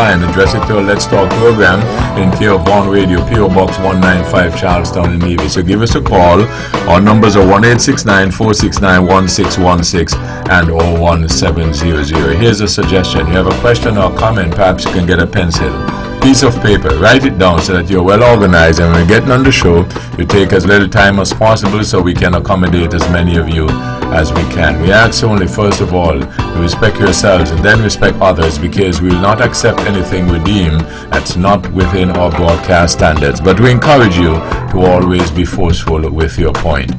line. Address it to a Let's Talk program in care of Vaughan Radio, PO Box 195, Charlestown, Navy. So give us a call. Our numbers are 1-869-469-1616 and 01700. Here's a suggestion. You have a question or comment, perhaps you can get a pencil, piece of paper, write it down so that you're well organized, and when we're getting on the show, you take as little time as possible so we can accommodate as many of you as we can. We ask only, first of all, to respect yourselves and then respect others, because we will not accept anything we deem that's not within our broadcast standards. But we encourage you to always be forceful with your point.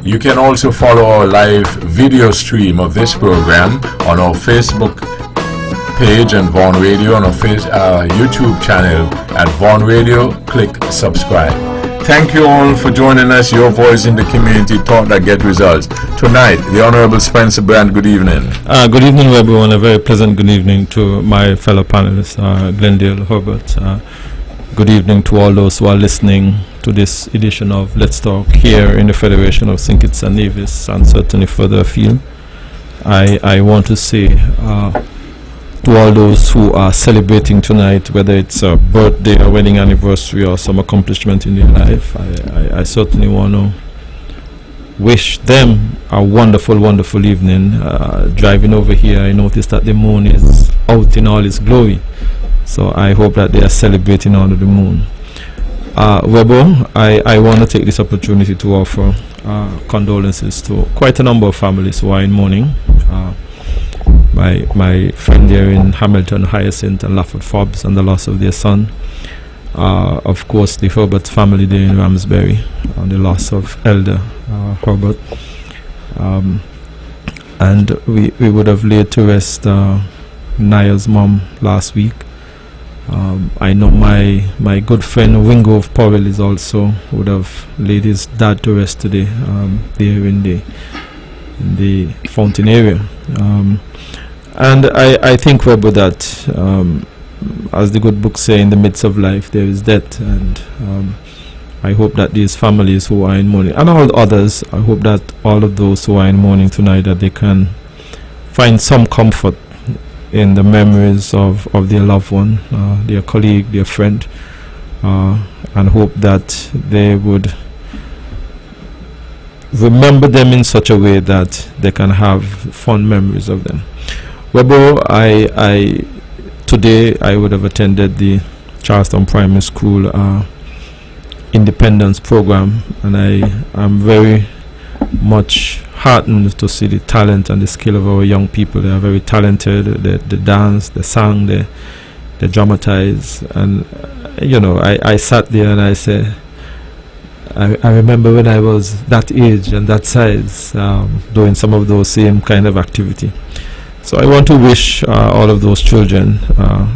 You can also follow our live video stream of this program on our Facebook page and Vaughan Radio, on our YouTube channel at Vaughan Radio. Click subscribe. Thank you all for joining us. Your voice in the community, thought that get results. Tonight, the Honorable Spencer Brand, good evening. Good evening, Webbo, and a very pleasant good evening to my fellow panelists, Glendale Herbert. Good evening to all those who are listening to this edition of Let's Talk here in the Federation of St. Kitts and Nevis, and certainly further afield. I want to say to all those who are celebrating tonight, whether it's a birthday, a wedding anniversary, or some accomplishment in their life, I certainly want to wish them a wonderful, wonderful evening. Driving over here, I noticed that the moon is out in all its glory, so I hope that they are celebrating under the moon. Webbo, I want to take this opportunity to offer condolences to quite a number of families who are in mourning. My friend there in Hamilton, Hyacinth and Lafford Forbes, and the loss of their son. Of course, the Herbert family there in Ramsbury, and the loss of Elder Herbert. And we would have laid to rest Naya's mom last week. I know my good friend Wingo of Powell is also would have laid his dad to rest today, there in the Fountain area. And I think, Webbo, that as the good book say, in the midst of life there is death, and I hope that these families who are in mourning, and all others, I hope that all of those who are in mourning tonight, that they can find some comfort in the memories of their loved one, their colleague, their friend, and hope that they would remember them in such a way that they can have fond memories of them. Webbo, today I would have attended the Charlestown Primary School Independence Program, and I am very much heartened to see the talent and the skill of our young people. They are very talented. They dance, they sang, they dramatize, and I sat there and I said, I remember when I was that age and that size, doing some of those same kind of activity. So I want to wish all of those children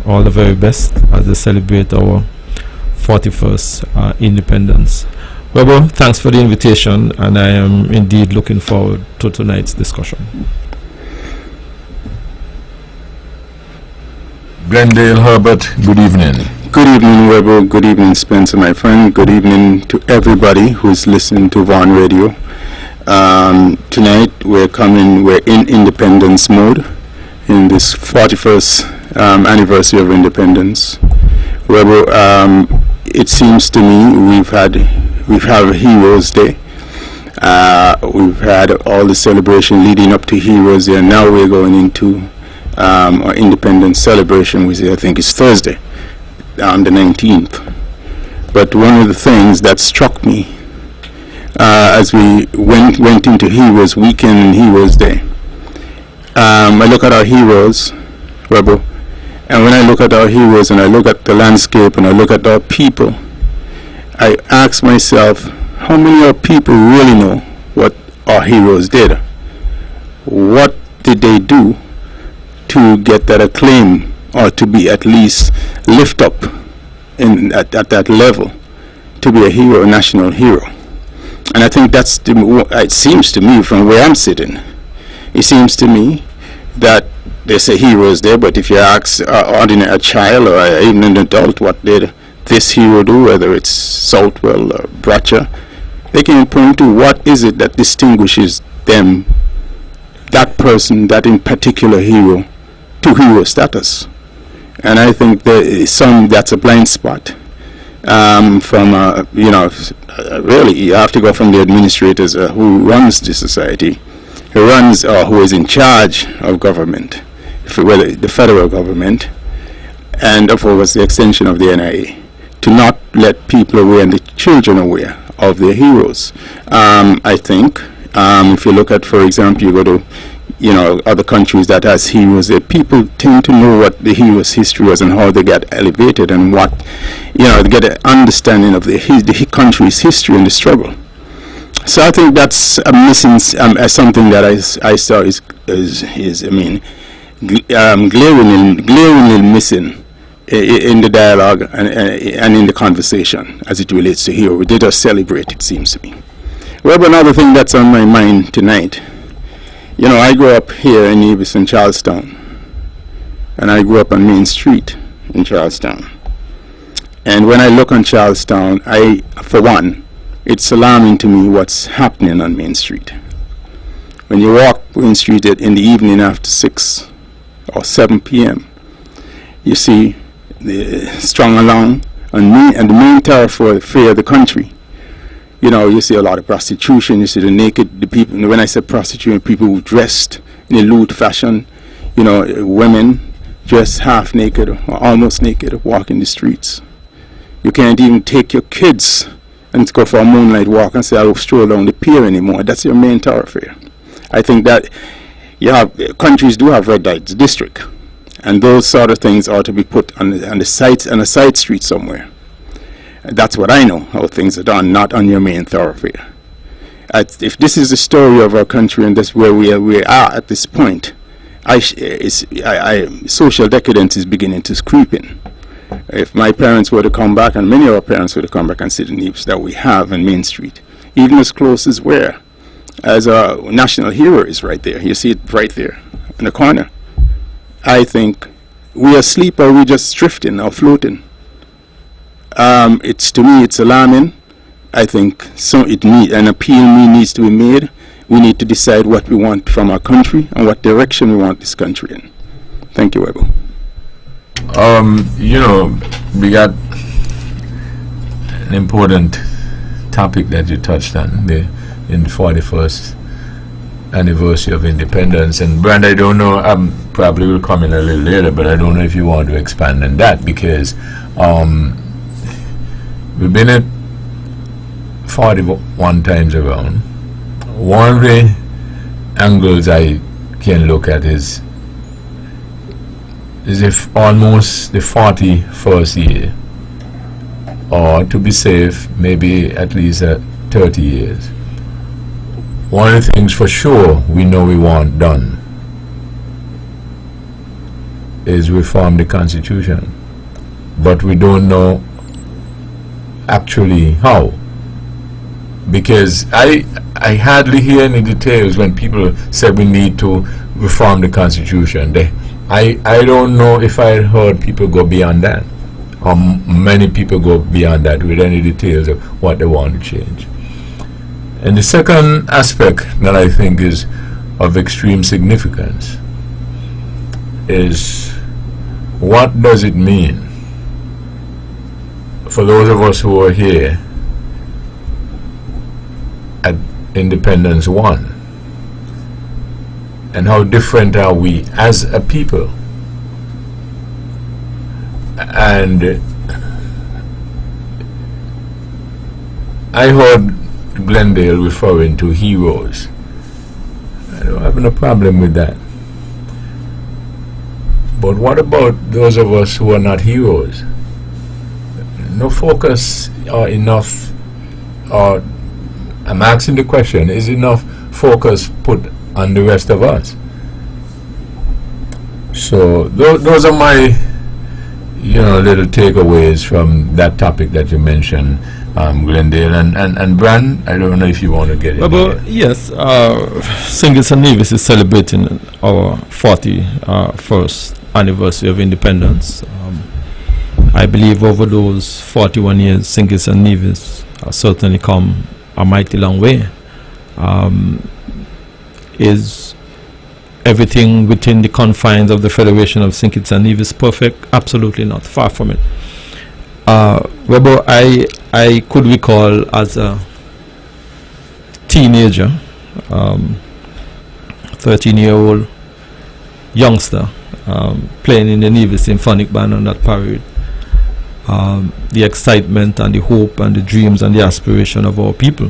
all the very best as they celebrate our 41st independence. Webbo, thanks for the invitation, and I am indeed looking forward to tonight's discussion. Glendale Herbert, good evening. Good evening, Webbo. Good evening, Spencer, my friend. Good evening to everybody who's listening to Vaughan Radio. Tonight we're in independence mode in this 41st anniversary of independence. Webbo, it seems to me we've had Heroes Day. We've had all the celebration leading up to Heroes Day, and now we're going into our independence celebration, which I think is Thursday, the 19th. But one of the things that struck me as we went into Heroes Weekend and Heroes Day, I look at our heroes, Webbo, and when I look at our heroes and I look at the landscape and I look at our people, I ask myself, how many of our people really know what our heroes did? What did they do to get that acclaim, or to be at least lift up at that level, to be a hero, a national hero? And I think it seems to me from where I'm sitting, it seems to me that they say heroes there, but if you ask a child or even an adult what did this hero do, whether it's Southwell or Bratcher, they can point to what is it that distinguishes them, that person, that in particular hero, to hero status. And I think that's a blind spot. Really, you have to go from the administrators who runs the society, who is in charge of government, whether the federal government, and of course the extension of the NIA, to not let people aware and the children aware of their heroes. I think if you look at, for example, you go to other countries that has heroes, people tend to know what the heroes' history was and how they got elevated, and what they get an understanding of the country's history and the struggle. So I think that's a missing something that I saw is glaringly missing in the dialogue and in the conversation as it relates to hero. They just celebrate, it seems to me. Well, another thing that's on my mind tonight. I grew up here in Nevis in Charlestown, and I grew up on Main Street in Charlestown. And when I look on Charlestown, for one, it's alarming to me what's happening on Main Street. When you walk Main Street in the evening after 6 or 7 p.m., you see the strung along and the main thoroughfare of the country. You see a lot of prostitution. You see the people. When I say prostitution, people who dressed in a lewd fashion. Women dressed half naked or almost naked, walking the streets. You can't even take your kids and go for a moonlight walk and say, I'll stroll down the pier anymore. That's your main thoroughfare. I think that countries do have red light district, and those sort of things ought to be put on a side street somewhere. That's what I know, how things are done, not on your main thoroughfare. If this is the story of our country and that's where we are at this point, social decadence is beginning to creep in. If my parents were to come back, and many of our parents were to come back and see the needs that we have on Main Street, even as close as where, as a national hero is right there. You see it right there in the corner. I think we are asleep, or we're just drifting or floating. To me, it's alarming. I think an appeal needs to be made. We need to decide what we want from our country and what direction we want this country in. Thank you, Webbo. We got an important topic that you touched on in the 41st anniversary of independence. And Brand, I don't know, probably will come in a little later, but I don't know if you want to expand on that, because we've been at 41 times around. One of the angles I can look at is if almost the 41st year, or to be safe, maybe at least 30 years. One of the things for sure we know we want done is reform the Constitution, but we don't know actually how, because I hardly hear any details when people say we need to reform the Constitution. I don't know if I heard people go beyond that, or many people go beyond that with any details of what they want to change. And the second aspect that I think is of extreme significance is, what does it mean for those of us who are here at Independence 1, and how different are we as a people? And I heard Glendale referring to heroes. I don't have no problem with that. But what about those of us who are not heroes? No focus or enough, or I'm asking the question, is enough focus put on the rest of us? So those are my little takeaways from that topic that you mentioned, Glendale. And Bran, I don't know if you want to get it. Yes, St. Kitts and Nevis is celebrating our 41st anniversary of independence. I believe over those 41 years, St. Kitts and Nevis has certainly come a mighty long way. Is everything within the confines of the Federation of St. Kitts and Nevis perfect? Absolutely not. Far from it. Webbo, I could recall as a teenager, 13-year-old youngster, playing in the Nevis Symphonic Band on that parade. The excitement and the hope and the dreams and the aspiration of our people.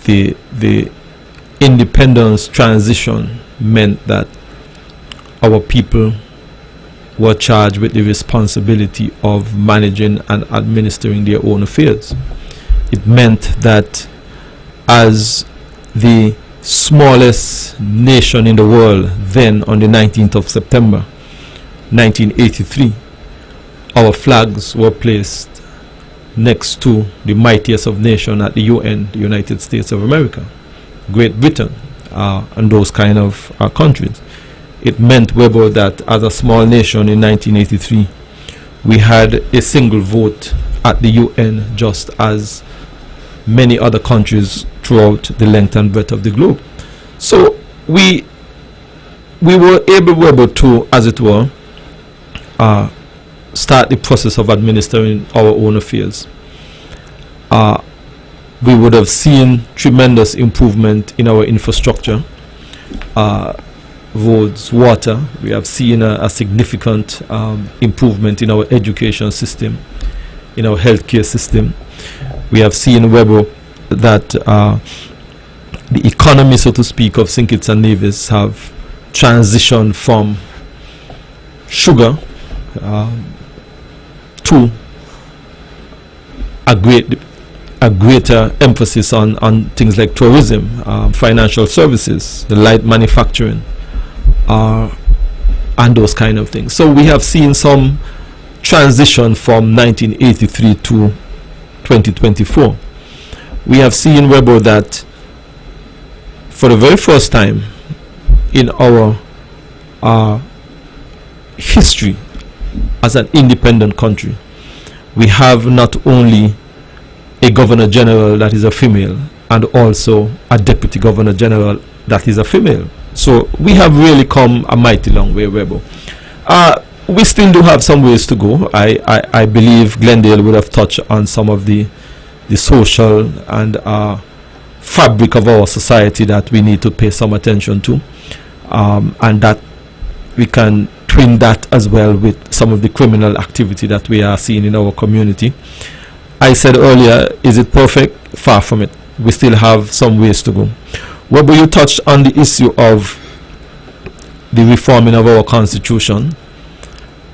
The independence transition meant that our people were charged with the responsibility of managing and administering their own affairs. It meant that as the smallest nation in the world, then on the 19th of September 1983, our flags were placed next to the mightiest of nations at the UN, the United States of America, Great Britain, and those kind of countries. It meant, Webbo, that as a small nation in 1983, we had a single vote at the UN, just as many other countries throughout the length and breadth of the globe. So we were able, Webbo, to, as it were, start the process of administering our own affairs. We would have seen tremendous improvement in our infrastructure, roads, water. We have seen a significant improvement in our education system, in our healthcare system. We have seen, Webbo, that the economy, so to speak, of St. Kitts and Nevis have transitioned from sugar to a greater emphasis on things like tourism, financial services, the light manufacturing, and those kind of things. So we have seen some transition from 1983 to 2024. We have seen, Webbo, that for the very first time in our history as an independent country, we have not only a Governor General that is a female and also a Deputy Governor General that is a female. So we have really come a mighty long way, Webbo. We still do have some ways to go. I believe Glendale would have touched on some of the social and fabric of our society that we need to pay some attention to, and that we can twin that as well with some of the criminal activity that we are seeing in our community. I said earlier, is it perfect? Far from it. We still have some ways to go. Webbo, you touched on the issue of the reforming of our constitution.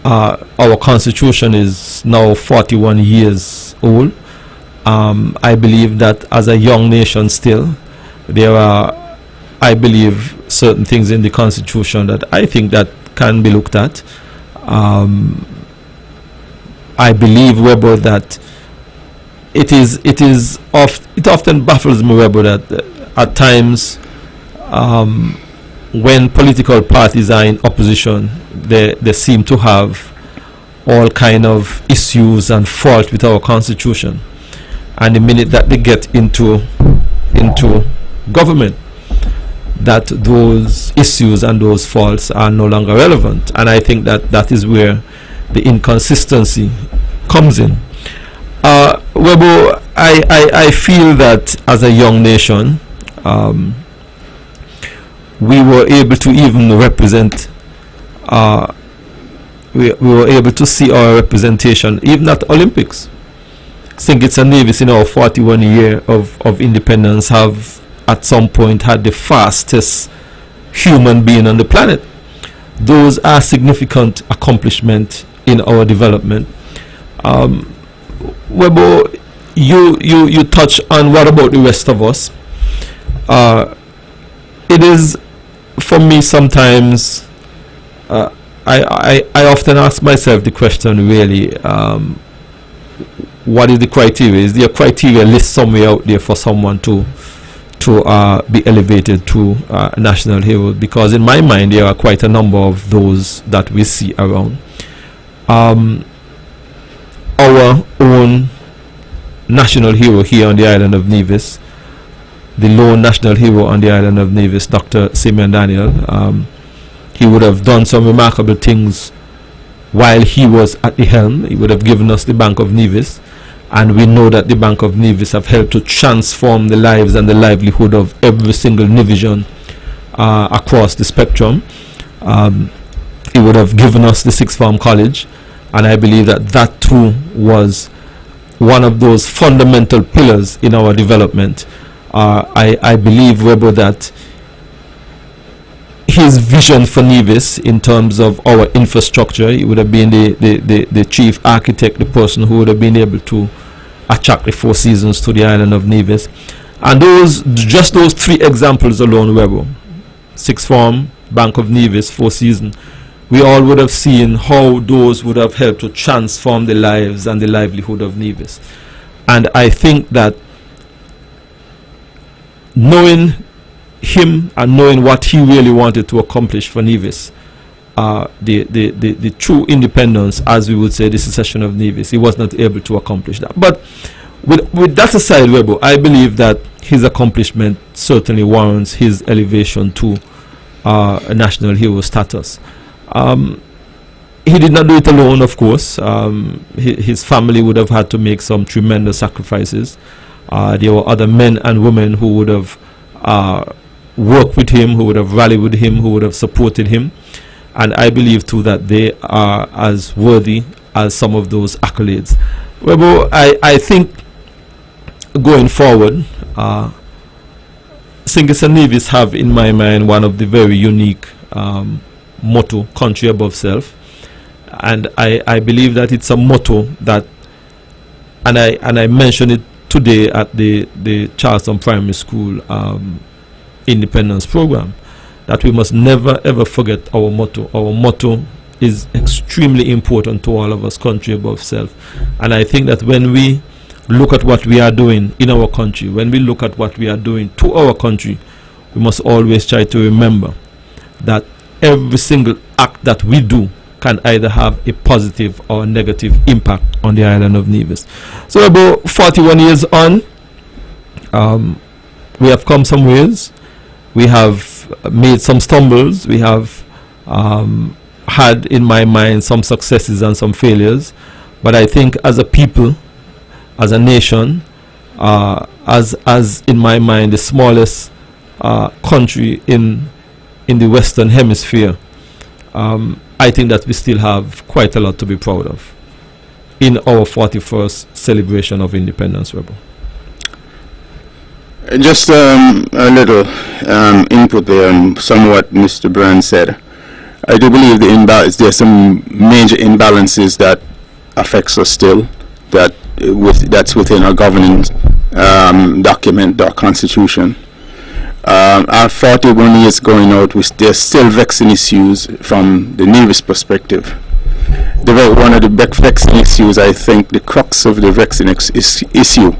Our constitution is now 41 years old. I believe that as a young nation still, there are, I believe, certain things in the constitution that I think that can be looked at. I believe, Webbo, that it often baffles me, Webbo, that at times when political parties are in opposition, they seem to have all kind of issues and fault with our constitution, and the minute that they get into government, that those issues and those faults are no longer relevant. And I think that is where the inconsistency comes in. Webbo, I feel that as a young nation, we were able to even represent, we were able to see our representation even at Olympics. St. Kitts and Nevis, in our 41 year of independence, have at some point had the fastest human being on the planet. Those are significant accomplishments in our development. Webbo, you touch on what about the rest of us. It is, for me, sometimes I often ask myself the question, really, what is the criteria? Is there a criteria list somewhere out there for someone to be elevated to national hero? Because in my mind there are quite a number of those that we see around. Our own national hero here on the island of Nevis the lone national hero on the island of Nevis, Dr. Simeon Daniel. He would have done some remarkable things while he was at the helm. He would have given us the Bank of Nevis, and we know that the Bank of Nevis have helped to transform the lives and the livelihood of every single Nevisian across the spectrum. He would have given us the sixth form college, and I believe that that too was one of those fundamental pillars in our development. I believe, Webbo, that his vision for Nevis in terms of our infrastructure, he would have been the chief architect, the person who would have been able to attract the Four Seasons to the island of Nevis. And just those three examples alone, Webbo, sixth form, Bank of Nevis, Four Seasons, we all would have seen how those would have helped to transform the lives and the livelihood of Nevis. And I think that knowing him and knowing what he really wanted to accomplish for Nevis, the true independence, as we would say, the secession of Nevis, he was not able to accomplish that. But with that aside, Webbo, I believe that his accomplishment certainly warrants his elevation to a national hero status. He did not do it alone, of course. His family would have had to make some tremendous sacrifices. There were other men and women who would have worked with him, who would have rallied with him, who would have supported him. And I believe too that they are as worthy as some of those accolades. Webbo, I think going forward, Singers and Nevis have, in my mind, one of the very unique motto, country above self. And I believe that it's a motto that, and I mentioned it today at the Charleston Primary School Independence Program, that we must never ever forget our motto. Our motto is extremely important to all of us, country above self. And I think that when we look at what we are doing in our country, when we look at what we are doing to our country, we must always try to remember that every single act that we do can either have a positive or a negative impact on the island of Nevis. So about 41 years on, we have come some ways. We have made some stumbles. We have had, in my mind, some successes and some failures. But I think as a people, as a nation, as in my mind, the smallest country in the Western Hemisphere, I think that we still have quite a lot to be proud of in our 41st celebration of independence, Webbo. Just a little input there on somewhat Mr. Brand said. I do believe there's some major imbalances that affects us still, that's within our governance document, our constitution. Our 41 years going out, there's still vexing issues from the Nevis perspective. One of the vexing issues, I think, the crux of the vexing issue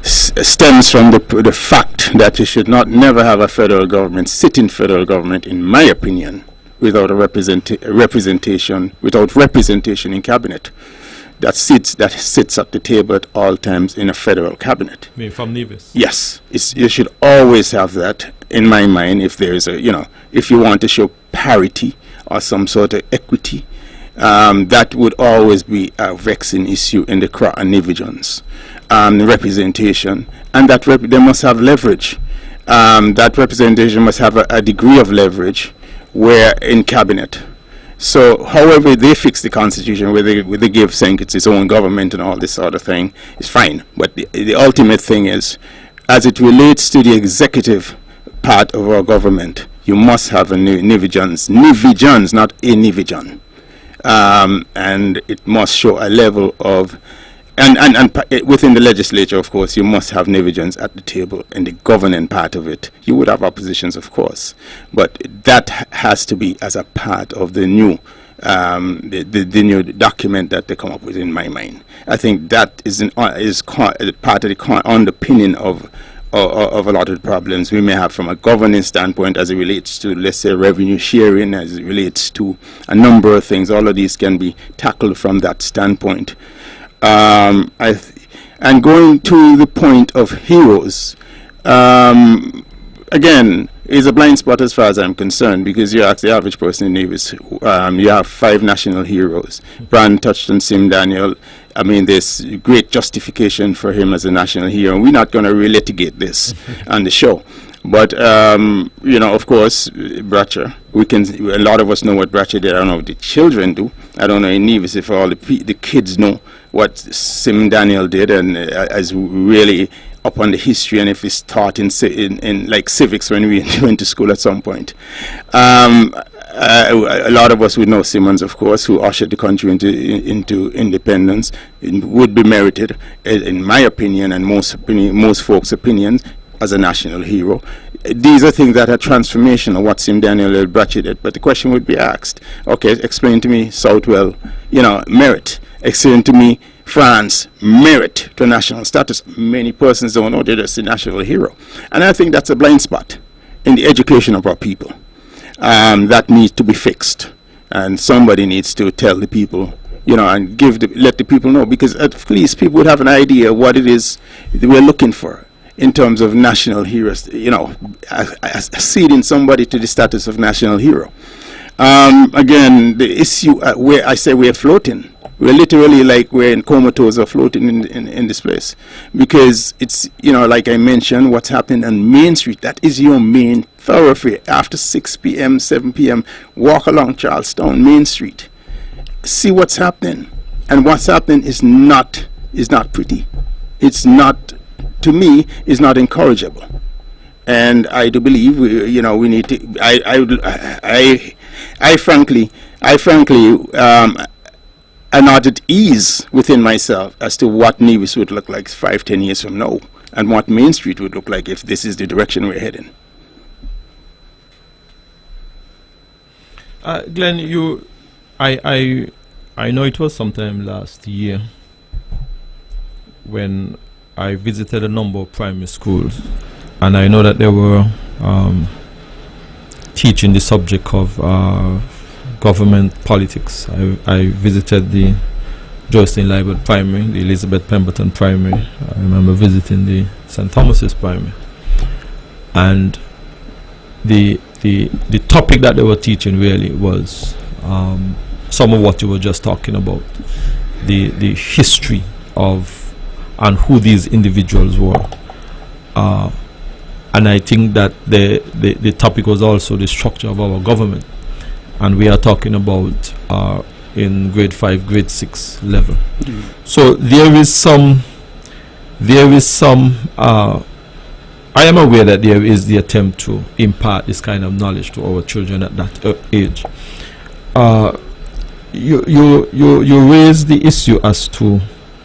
stems from the fact that you should never have a federal government, sitting federal government, in my opinion, without representation in cabinet that sits at the table at all times in a federal cabinet. I mean, from Nevis? Yes, you should always have that in my mind. If there is if you want to show parity or some sort of equity, that would always be a vexing issue in the Kra and Nevisians. Representation, and that they must have leverage. That representation must have a degree of leverage where in cabinet. So however they fix the constitution, where they give saying it's its own government and all this sort of thing, is fine. But the ultimate thing is, as it relates to the executive part of our government, you must have a Nevisians, not a Nevision. And it must show a level of, and within the legislature, of course, you must have Nevisians at the table in the governing part of it. You would have oppositions, of course, but that has to be as a part of the new the new document that they come up with. In my mind, I think that is part of the underpinning of a lot of the problems we may have from a governance standpoint, as it relates to, let's say, revenue sharing, as it relates to a number of things. All of these can be tackled from that standpoint. And going to the point of heroes, Again, is a blind spot as far as I'm concerned, because you ask the average person in Nevis, you have 5 national heroes. Brand touched on Sim Daniel. I mean, there's great justification for him as a national hero. We're not going to relitigate this on the show. But, you know, of course, Bratcher, a lot of us know what Bratcher did. I don't know what the children do. I don't know in Nevis if all the kids know what Sim Daniel did, and as really up on the history, and if it's taught in like civics when we went to school at some point. A lot of us would know Simmons, of course, who ushered the country into independence. It would be merited, in my opinion, and most folks' opinions, as a national hero. These are things that are transformational, what Sim Daniel El Brachi did. But the question would be asked, okay, explain to me Southwell, you know, merit. Explain to me France, merit to national status. Many persons don't know they're just a national hero. And I think that's a blind spot in the education of our people. That needs to be fixed. And somebody needs to tell the people, you know, and let the people know, because at least people would have an idea what it is that we're looking for in terms of national heroes, you know, acceding somebody to the status of national hero. Again, the issue where I say we're floating, we're literally like we're in comatose or floating in this place, because it's, you know, like I mentioned, what's happening on Main Street, that is your main thoroughfare. After 6 p.m., 7 p.m., walk along Charlestown, Main Street, see what's happening. And what's happening is not pretty. It's not, to me, is not encourageable. And I do believe we need to. I frankly am not at ease within myself as to what Nevis would look like 5-10 years from now, and what Main Street would look like if this is the direction we're heading. Glenn, I know it was sometime last year when I visited a number of primary schools, and I know that they were teaching the subject of government politics. I visited the Joycelyn Liebert Primary, the Elizabeth Pemberton Primary. I remember visiting the St. Thomas's Primary, and the topic that they were teaching really was some of what you were just talking about, the history of and who these individuals were, and I think that the topic was also the structure of our government, and we are talking about in grade 5, grade 6 level. So there is some I am aware that there is the attempt to impart this kind of knowledge to our children at that age. You raised the issue as to,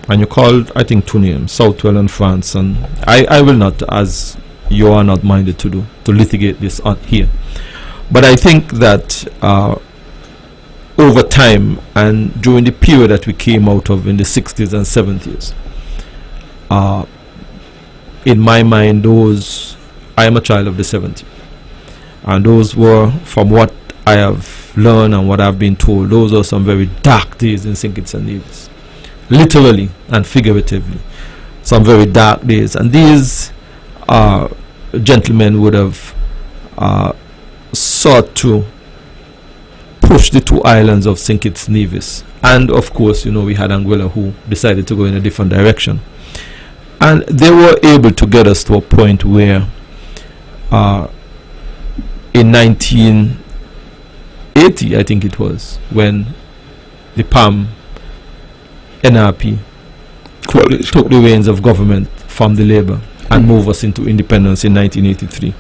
and you called, I think, 2 names, Southwell and France, and I will not, as you are not minded to litigate this on here. But I think that over time, and during the period that we came out of in the 60s and 70s, in my mind, I am a child of the 70s, and those were, from what I have learned and what I've been told, those are some very dark days in St. Kitts and Nevis, literally and figuratively, some very dark days. And these gentlemen would have sought to push the 2 islands of St. Kitts and Nevis, and of course, you know, we had Anguilla, who decided to go in a different direction, and they were able to get us to a point where in 1980, I think it was, when the PAM NRP took the reins of government from the Labour and moved us into independence in 1983.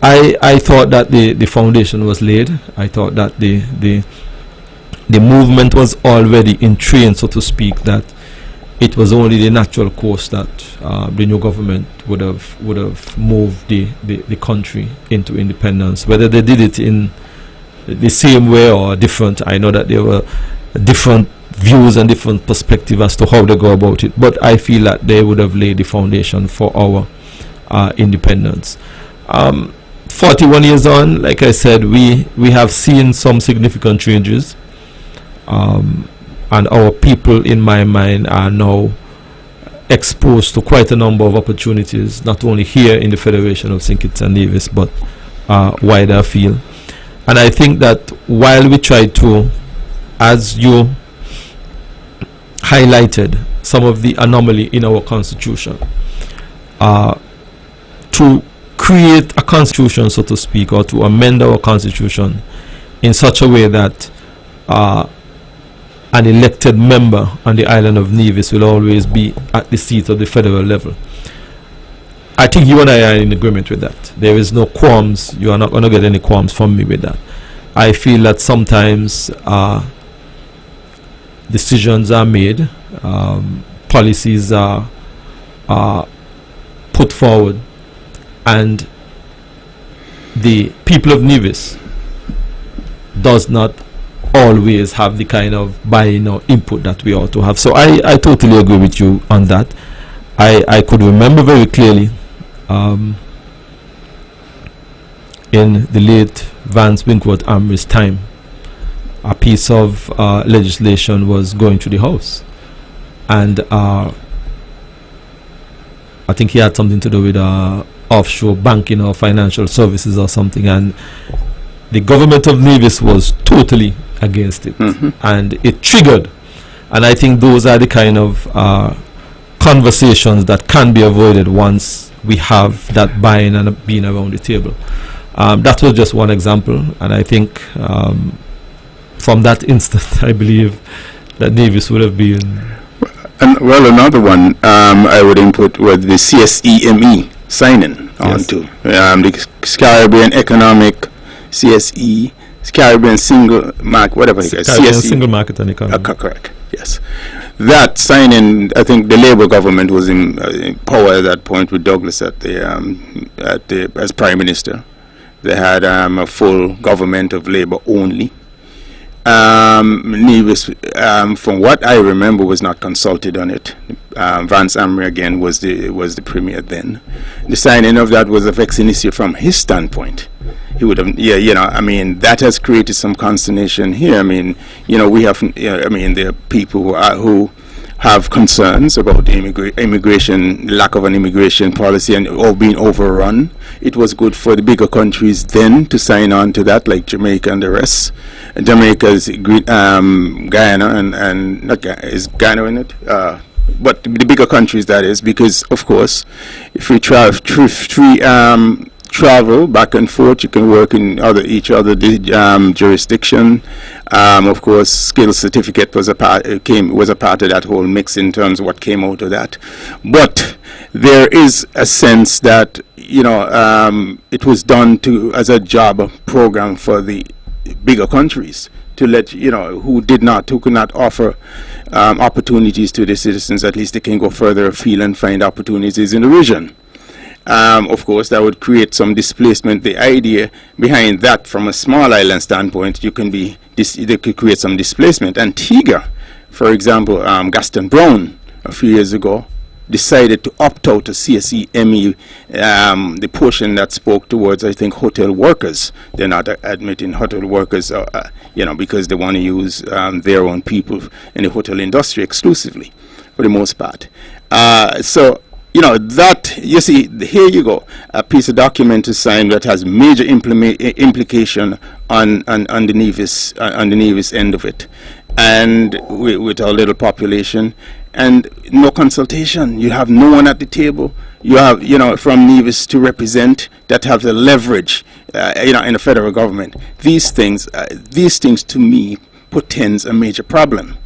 I thought that the foundation was laid. I thought that the movement was already in train, so to speak, that it was only the natural course that the new government would have moved the country into independence. Whether they did it in the same way or different, I know that there were different views and different perspectives as to how they go about it, but I feel that they would have laid the foundation for our independence. 41 years on, like I said, we have seen some significant changes, and our people, in my mind, are now exposed to quite a number of opportunities, not only here in the Federation of St. Kitts and Nevis, but wider afield. And I think that while we try to, as you highlighted, some of the anomaly in our constitution, to create a constitution, so to speak, or to amend our constitution in such a way that an elected member on the island of Nevis will always be at the seat of the federal level. I think you and I are in agreement with that. There is no qualms. You are not going to get any qualms from me with that. I feel that sometimes decisions are made, policies are put forward, and the people of Nevis does not always have the kind of buy-in or input that we ought to have. So I totally agree with you on that. I could remember very clearly in the late Vance Winkworth Amry's time, a piece of legislation was going to the House, and I think he had something to do with offshore banking or financial services or something, and the government of Nevis was totally against it, and it triggered. And I think those are the kind of conversations that can be avoided once we have that buy-in and being around the table. That was just one example, and I think from that instance, I believe that Nevis would have been. Well, another one I would input was the CSEME signing onto the Caribbean Economic CSE, Caribbean Single Market, whatever it is. CSE. Single Market and Economy. Correct, yes. That signing, I think the Labour government was in power at that point with Douglas as Prime Minister. They had a full government of Labour only. Nevis, from what I remember, was not consulted on it. Vance Amry again was the premier then. The signing of that was a vexing issue from his standpoint. He would have, that has created some consternation here. We have, there are people who have concerns about the immigration, lack of an immigration policy, and all being overrun. It was good for the bigger countries then to sign on to that, like Jamaica and the rest. Jamaica's Guyana and not Guyana, is Guyana in it? But the bigger countries, that is, because of course, if we travel back and forth, you can work in each other jurisdiction. Of course, skills certificate was a part of that whole mix in terms of what came out of that. But there is a sense that it was done as a job program for the bigger countries to let who could not offer opportunities to the citizens. At least they can go further afield and find opportunities in the region. Of course, that would create some displacement. The idea behind that, from a small island standpoint, they could create some displacement. Antigua, for example, Gaston Brown, a few years ago, decided to opt out of CSEME, the portion that spoke towards, I think, hotel workers. They're not admitting hotel workers, because they want to use their own people in the hotel industry exclusively, for the most part. That, you see, here you go, a piece of document is signed that has major implication on the Nevis end of it, and with our little population, and no consultation. You have no one at the table. You have, from Nevis to represent, that have the leverage, in the federal government. These things to me portends a major problem,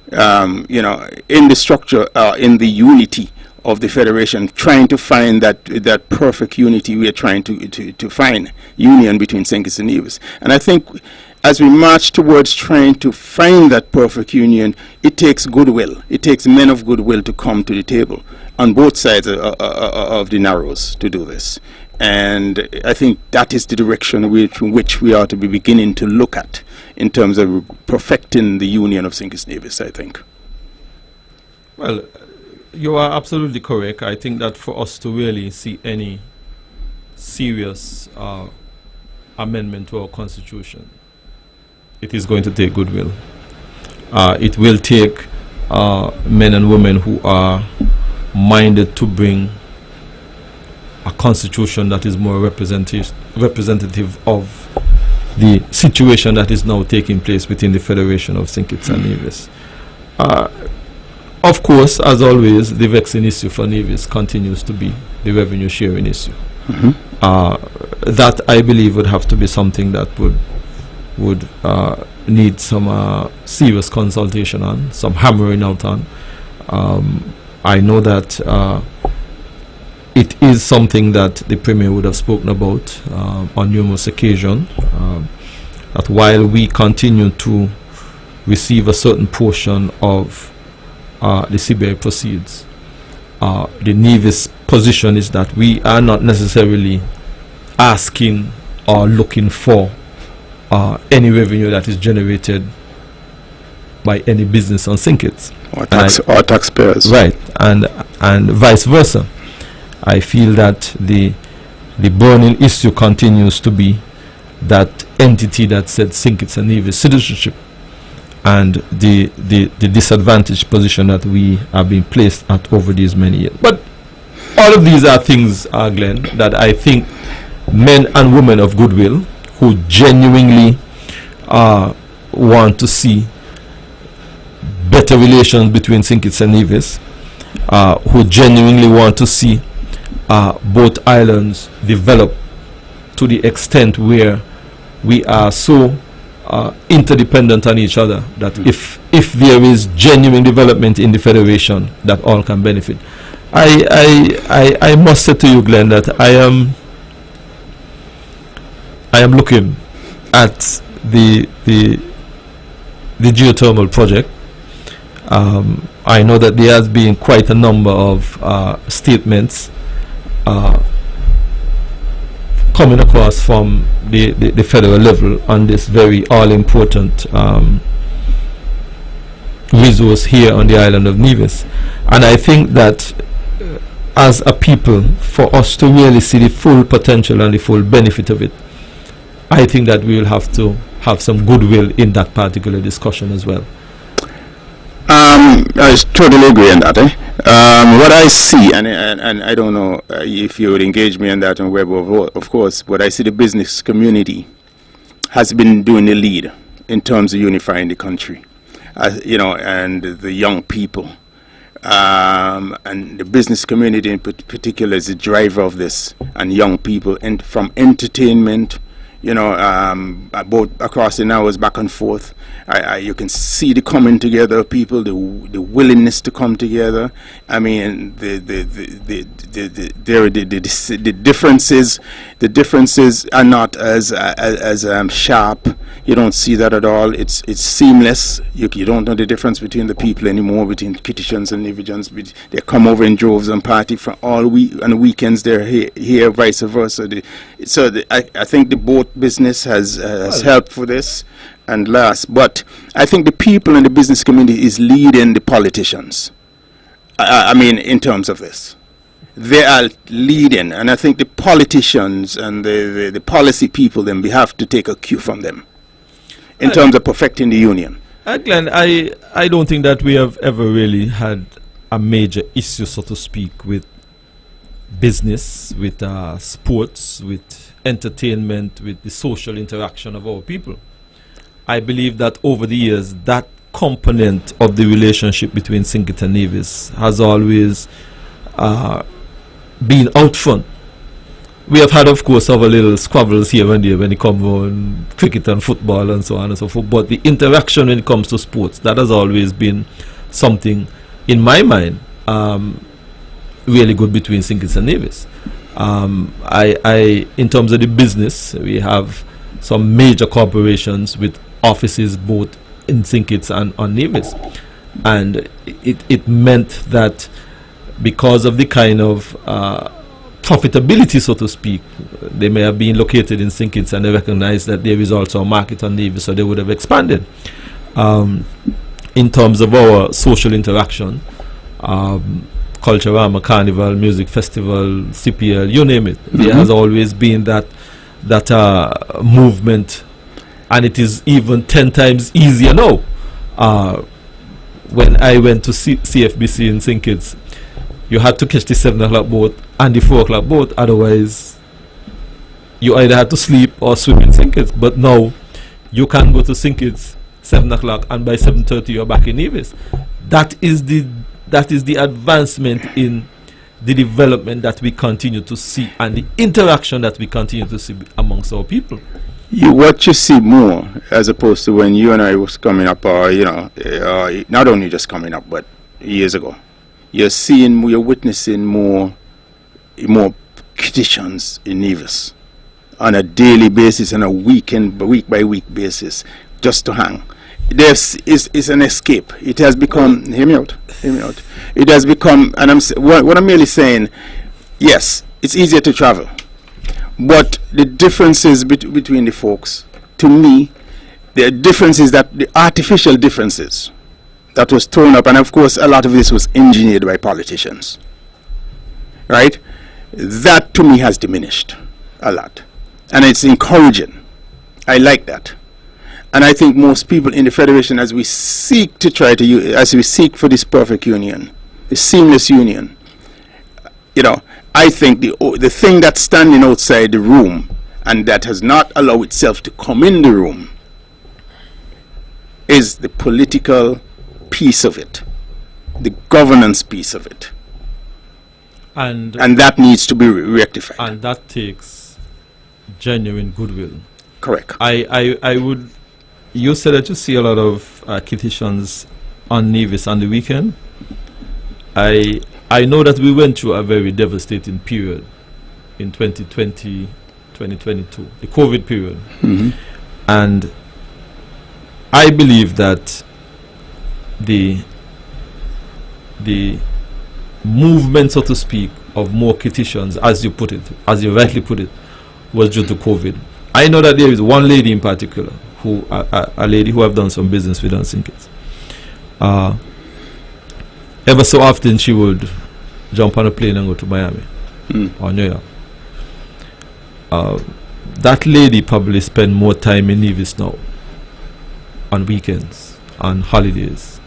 in the structure, in the unity of the federation, trying to find that perfect unity we are trying to find, union between St. Kitts and Nevis. And I think as we march towards trying to find that perfect union, it takes goodwill. It takes men of goodwill to come to the table on both sides of the Narrows to do this. And I think that is the direction which we ought to be beginning to look at in terms of perfecting the union of St. Kitts and Nevis, I think. Well, you are absolutely correct. I think that for us to really see any serious amendment to our constitution, it is going to take goodwill. It will take men and women who are minded to bring a constitution that is more representative of the situation that is now taking place within the Federation of St. Kitts and Nevis. Of course, as always, the vexing issue for Nevis continues to be the revenue sharing issue. That, I believe, would have to be something that would need some serious consultation on, some hammering out on. I know that it is something that the Premier would have spoken about on numerous occasions, that while we continue to receive a certain portion of the CBI proceeds, the Nevis position is that we are not necessarily asking or looking for any revenue that is generated by any business on St. Kitts. Or taxpayers. Right, and vice versa. I feel that the burning issue continues to be that entity that said St. Kitts and Nevis citizenship, and the disadvantaged position that we are being placed at over these many years. But all of these are things, Glenn, that I think men and women of goodwill who genuinely want to see better relations between St. Kitts and Nevis, who genuinely want to see both islands develop to the extent where we are so interdependent on each other that if there is genuine development in the Federation, that all can benefit. I must say to you, Glenn, that I am looking at the geothermal project. I know that there has been quite a number of statements coming across from the federal level on this very all-important resource here on the island of Nevis. And I think that as a people, for us to really see the full potential and the full benefit of it, I think that we will have to have some goodwill in that particular discussion as well. I totally agree on that. What I see, and I don't know if you would engage me on that on Webbo, of course, what I see, the business community has been doing the lead in terms of unifying the country, and the young people. And the business community in particular is the driver of this, and young people, and from entertainment, both across the hours back and forth. You can see the coming together of people, the willingness to come together. I mean, the differences are not as sharp. You don't see that at all. It's seamless. You don't know the difference between the people anymore, between Kittitians and Nevians. They come over in droves and party from all week, on the weekends they're here, vice versa. I think the boat business has helped for this. And last, but I think the people in the business community is leading the politicians. I mean, in terms of this, they are leading, and I think the politicians and the policy people, then we have to take a cue from them in terms of perfecting the union. Glenn, I don't think that we have ever really had a major issue, so to speak, with business, with sports, with entertainment, with the social interaction of our people. I believe that over the years, that component of the relationship between St. Kitts and Nevis has always been out front. We have had, of course, our little squabbles here and there when it comes on cricket and football and so on and so forth, but the interaction when it comes to sports, that has always been something, in my mind, really good between St. Kitts and Nevis. In terms of the business, we have some major corporations with offices both in St. Kitts and on Nevis, and it meant that because of the kind of profitability, so to speak, they may have been located in St. Kitts and they recognize that there is also a market on Nevis, so they would have expanded. In terms of our social interaction, Culturama, Carnival, Music Festival, CPL, you name it, there has always been that movement, and it is even 10 times easier now. When I went to CFBC in St. Kitts, you had to catch the 7 o'clock boat and the 4 o'clock boat. Otherwise, you either had to sleep or swim in St. Kitts. But now, you can go to St. Kitts 7 o'clock and by 7:30 you're back in Nevis. That is the advancement in the development that we continue to see and the interaction that we continue to see amongst our people. What you see more, as opposed to when you and I was coming up, or not only just coming up, but years ago, you're witnessing more petitions in Nevis on a daily basis and a week by week basis, just to hang. This is an escape. It has become. Hear me out. It has become, and what I'm merely saying. Yes, it's easier to travel, but the differences between the folks, to me, the differences that the artificial differences that was thrown up, and of course, a lot of this was engineered by politicians. Right? That to me has diminished a lot, and it's encouraging. I like that. And I think most people in the Federation, as we seek for this perfect union, the seamless union, I think the thing that's standing outside the room and that has not allowed itself to come in the room is the political piece of it, the governance piece of it. And that needs to be rectified. And that takes genuine goodwill. Correct. I would... You said that you see a lot of petitions on Nevis on the weekend. I know that we went through a very devastating period in 2020, 2022, the COVID period. Mm-hmm. And I believe that the movement, so to speak, of more petitions, as you rightly put it, was due to COVID. I know that there is one lady in particular, a lady who I've done some business with on St. Kitts. Ever so often she would jump on a plane and go to Miami or New York. That lady probably spend more time in Nevis now on weekends, on holidays.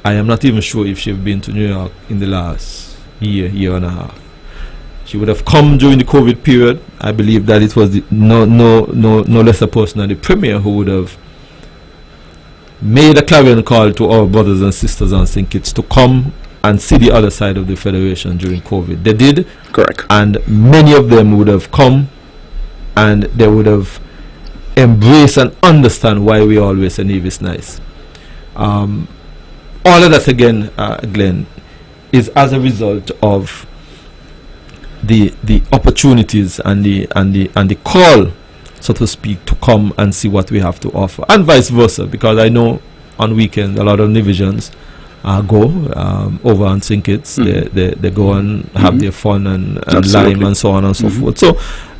I am not even sure if she's been to New York in the last year and a half. She would have come during the COVID period. I believe that it was no less a person than the Premier who would have made a clarion call to our brothers and sisters on St. Kitts to come and see the other side of the Federation during COVID. They did. Correct. And many of them would have come and they would have embraced and understand why we always say Nevis nice. All of that again, Glenn, is as a result of the opportunities and the call, so to speak, to come and see what we have to offer, and vice versa, because I know on weekends a lot of Nevisians go over on St. Kitts. They go and have their fun and lime and so on and so forth. So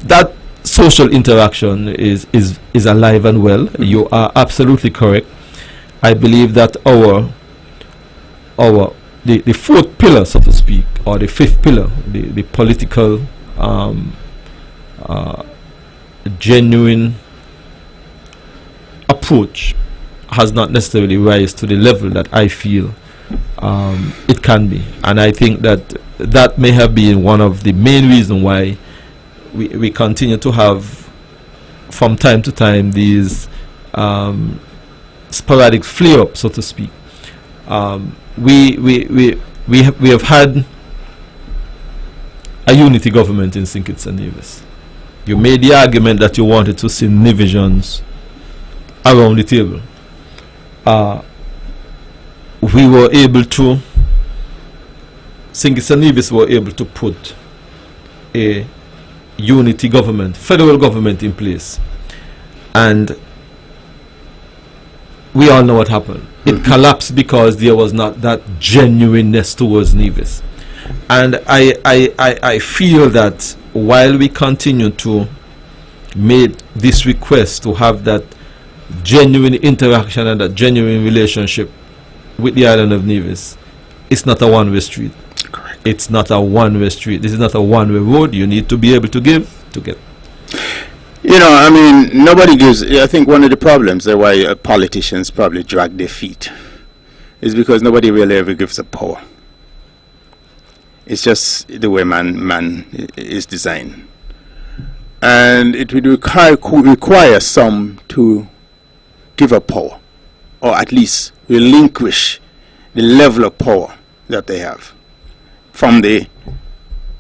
that social interaction is alive and well. You are absolutely correct. I believe that the fourth pillar, so to speak, or the fifth pillar, the political genuine approach has not necessarily rise to the level that I feel it can be. And I think that may have been one of the main reasons why we continue to have from time to time these sporadic flare-ups, so to speak. We have had a unity government in St. Kitts and Nevis. You made the argument that you wanted to see Nevisians around the table. We were able to, St. Kitts and Nevis were able to put a unity government, federal government in place. And we all know what happened. It collapsed because there was not that genuineness towards Nevis. And I feel that while we continue to make this request to have that genuine interaction and that genuine relationship with the island of Nevis, it's not a one-way street. Correct. It's not a one-way street. This is not a one-way road. You need to be able to give to get. Nobody gives. I think one of the problems why politicians probably drag their feet is because nobody really ever gives up power. It's just the way man is designed. And it would require some to give up power, or at least relinquish the level of power that they have from the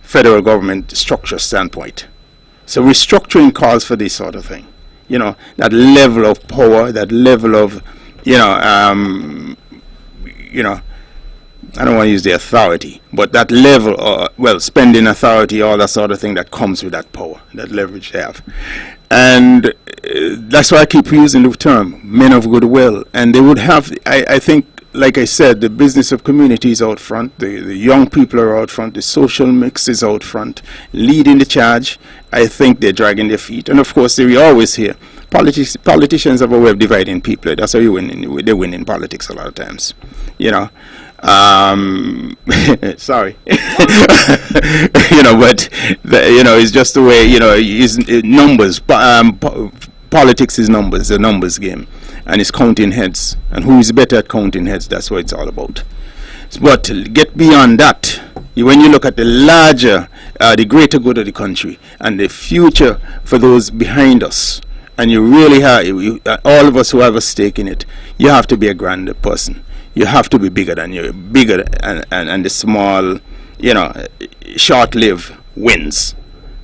federal government structure standpoint. So restructuring calls for this sort of thing. You know, that level of power, that level of, I don't want to use the authority, but that level, spending authority, all that sort of thing that comes with that power, that leverage they have. And that's why I keep using the term men of goodwill. And they would have, I think, like I said, the business of community is out front, the young people are out front, the social mix is out front, leading the charge. I think they're dragging their feet. And of course, we always hear, politicians have a way of dividing people. That's how they win in politics a lot of times, you know. Sorry. But it's just the way, numbers. Politics is numbers, a numbers game, and it's counting heads. And who is better at counting heads? That's what it's all about. But get beyond that. When you look at the larger, the greater good of the country and the future for those behind us, and you really have, all of us who have a stake in it, you have to be a grander person. You have to be bigger than you, and the small, short-lived wins.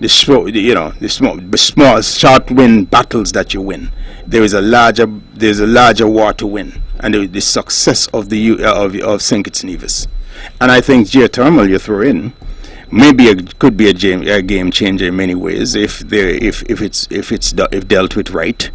The small short-win battles that you win. There's a larger war to win, and the success of St. Kitts Nevis. And I think geothermal you throw in could be a game changer in many ways if dealt with right.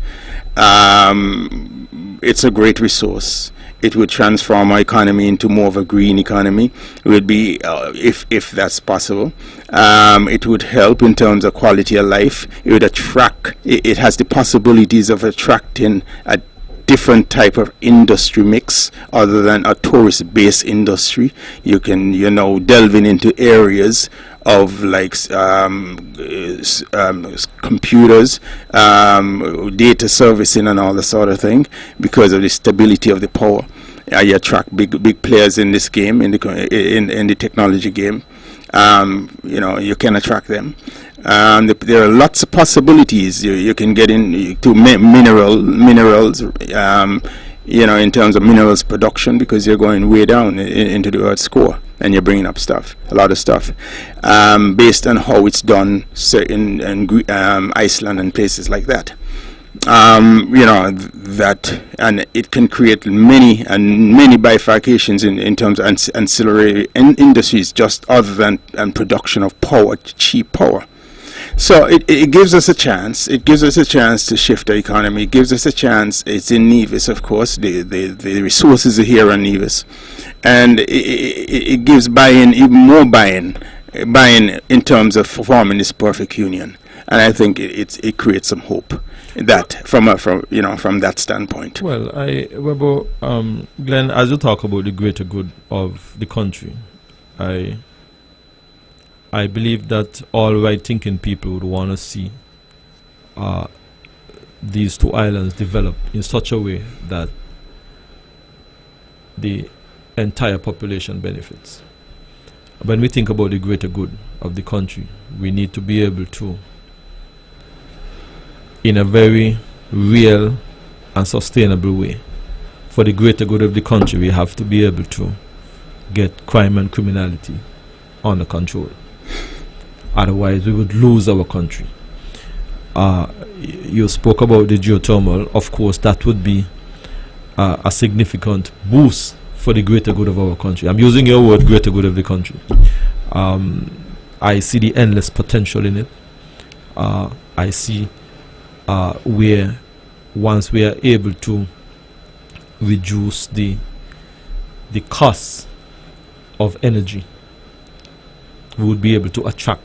It's a great resource. It would transform our economy into more of a green economy. It would be, if that's possible. It would help in terms of quality of life. It would attract. It has the possibilities of attracting a different type of industry mix other than a tourist-based industry. You can, delving into areas of like computers, data servicing and all that sort of thing, because of the stability of the power. You attract big players in this game, in the technology game. You can attract them. There are lots of possibilities. You can get into minerals, in terms of minerals production, because you're going way down into the Earth's core, and you're bringing up a lot of stuff, based on how it's done in Iceland and places like that. That, and it can create many bifurcations in terms of ancillary industries, just other than production of power, cheap power. So it gives us a chance. It gives us a chance to shift the economy. It gives us a chance. It's in Nevis, of course. The resources are here on Nevis, and it gives buy-in, even more buy-in in terms of forming this perfect union. And I think it creates some hope that from that standpoint. Well, Webbo, Glenn, as you talk about the greater good of the country, I believe that all right-thinking people would want to see these two islands develop in such a way that the entire population benefits. When we think about the greater good of the country, we need to be able to, in a very real and sustainable way, for the greater good of the country, we have to be able to get crime and criminality under control. Otherwise, we would lose our country. You spoke about the geothermal. Of course, that would be a significant boost for the greater good of our country. I'm using your word, greater good of the country. I see the endless potential in it. I see where once we are able to reduce the cost of energy, we would be able to attract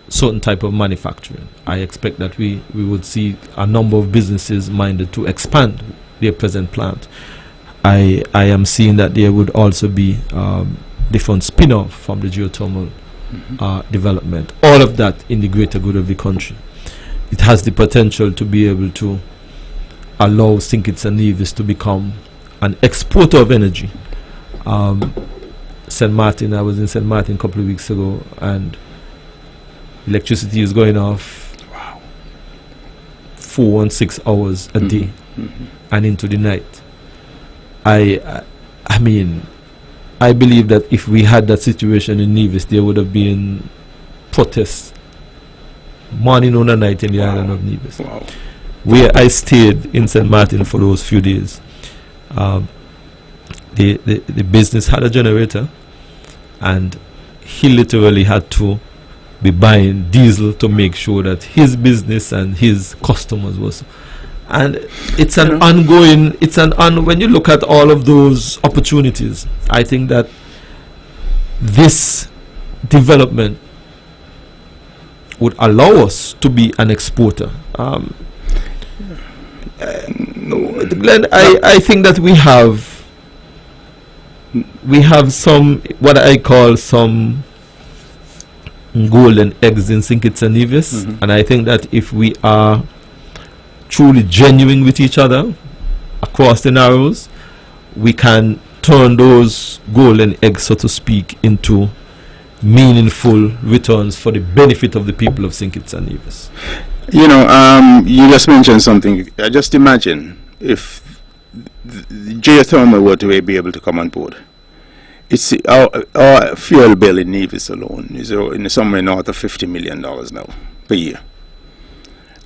certain type of manufacturing. I expect that we would see a number of businesses minded to expand their present plant. I am seeing that there would also be different spin-off from the geothermal development. All of that in the greater good of the country. It has the potential to be able to allow St. Kitts and Nevis to become an exporter of energy. St. St. Martin. I was in St. Martin a couple of weeks ago, and electricity is going off 4 and 6 hours a day and into the night. I mean, I believe that if we had that situation in Nevis, there would have been protests morning, noon and night in the island of Nevis. Where I stayed in St. Martin for those few days, the business had a generator, and he literally had to be buying diesel to make sure that his business and his customers was. And it's an ongoing, when you look at all of those opportunities, I think that this development would allow us to be an exporter. Glenn, I think that we have some, what I call some golden eggs in St. Kitts and Nevis, and I think that if we are truly genuine with each other across the Narrows, we can turn those golden eggs, so to speak, into meaningful returns for the benefit of the people of St. Kitts and Nevis. You know, you just mentioned something. Just imagine if the geothermal were to be able to come on board. It's our fuel bill in Nevis alone is in somewhere north of $50 million now per year.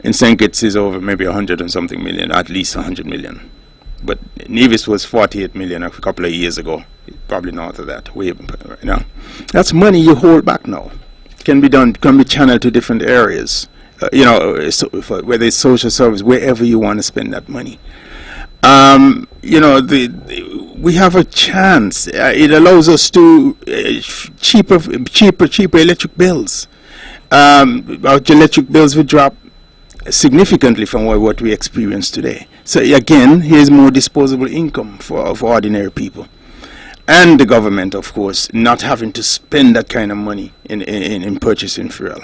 In St. Kitts is over maybe 100 and something million, at least 100 million. But Nevis was 48 million a couple of years ago, probably north of that. That's money you hold back now. It can be done, can be channeled to different areas. Whether it's social service, wherever you want to spend that money. We have a chance. It allows us to cheaper electric bills. Our electric bills would drop significantly from what we experience today. So again, here's more disposable income for ordinary people, and the government, of course, not having to spend that kind of money in purchasing fuel.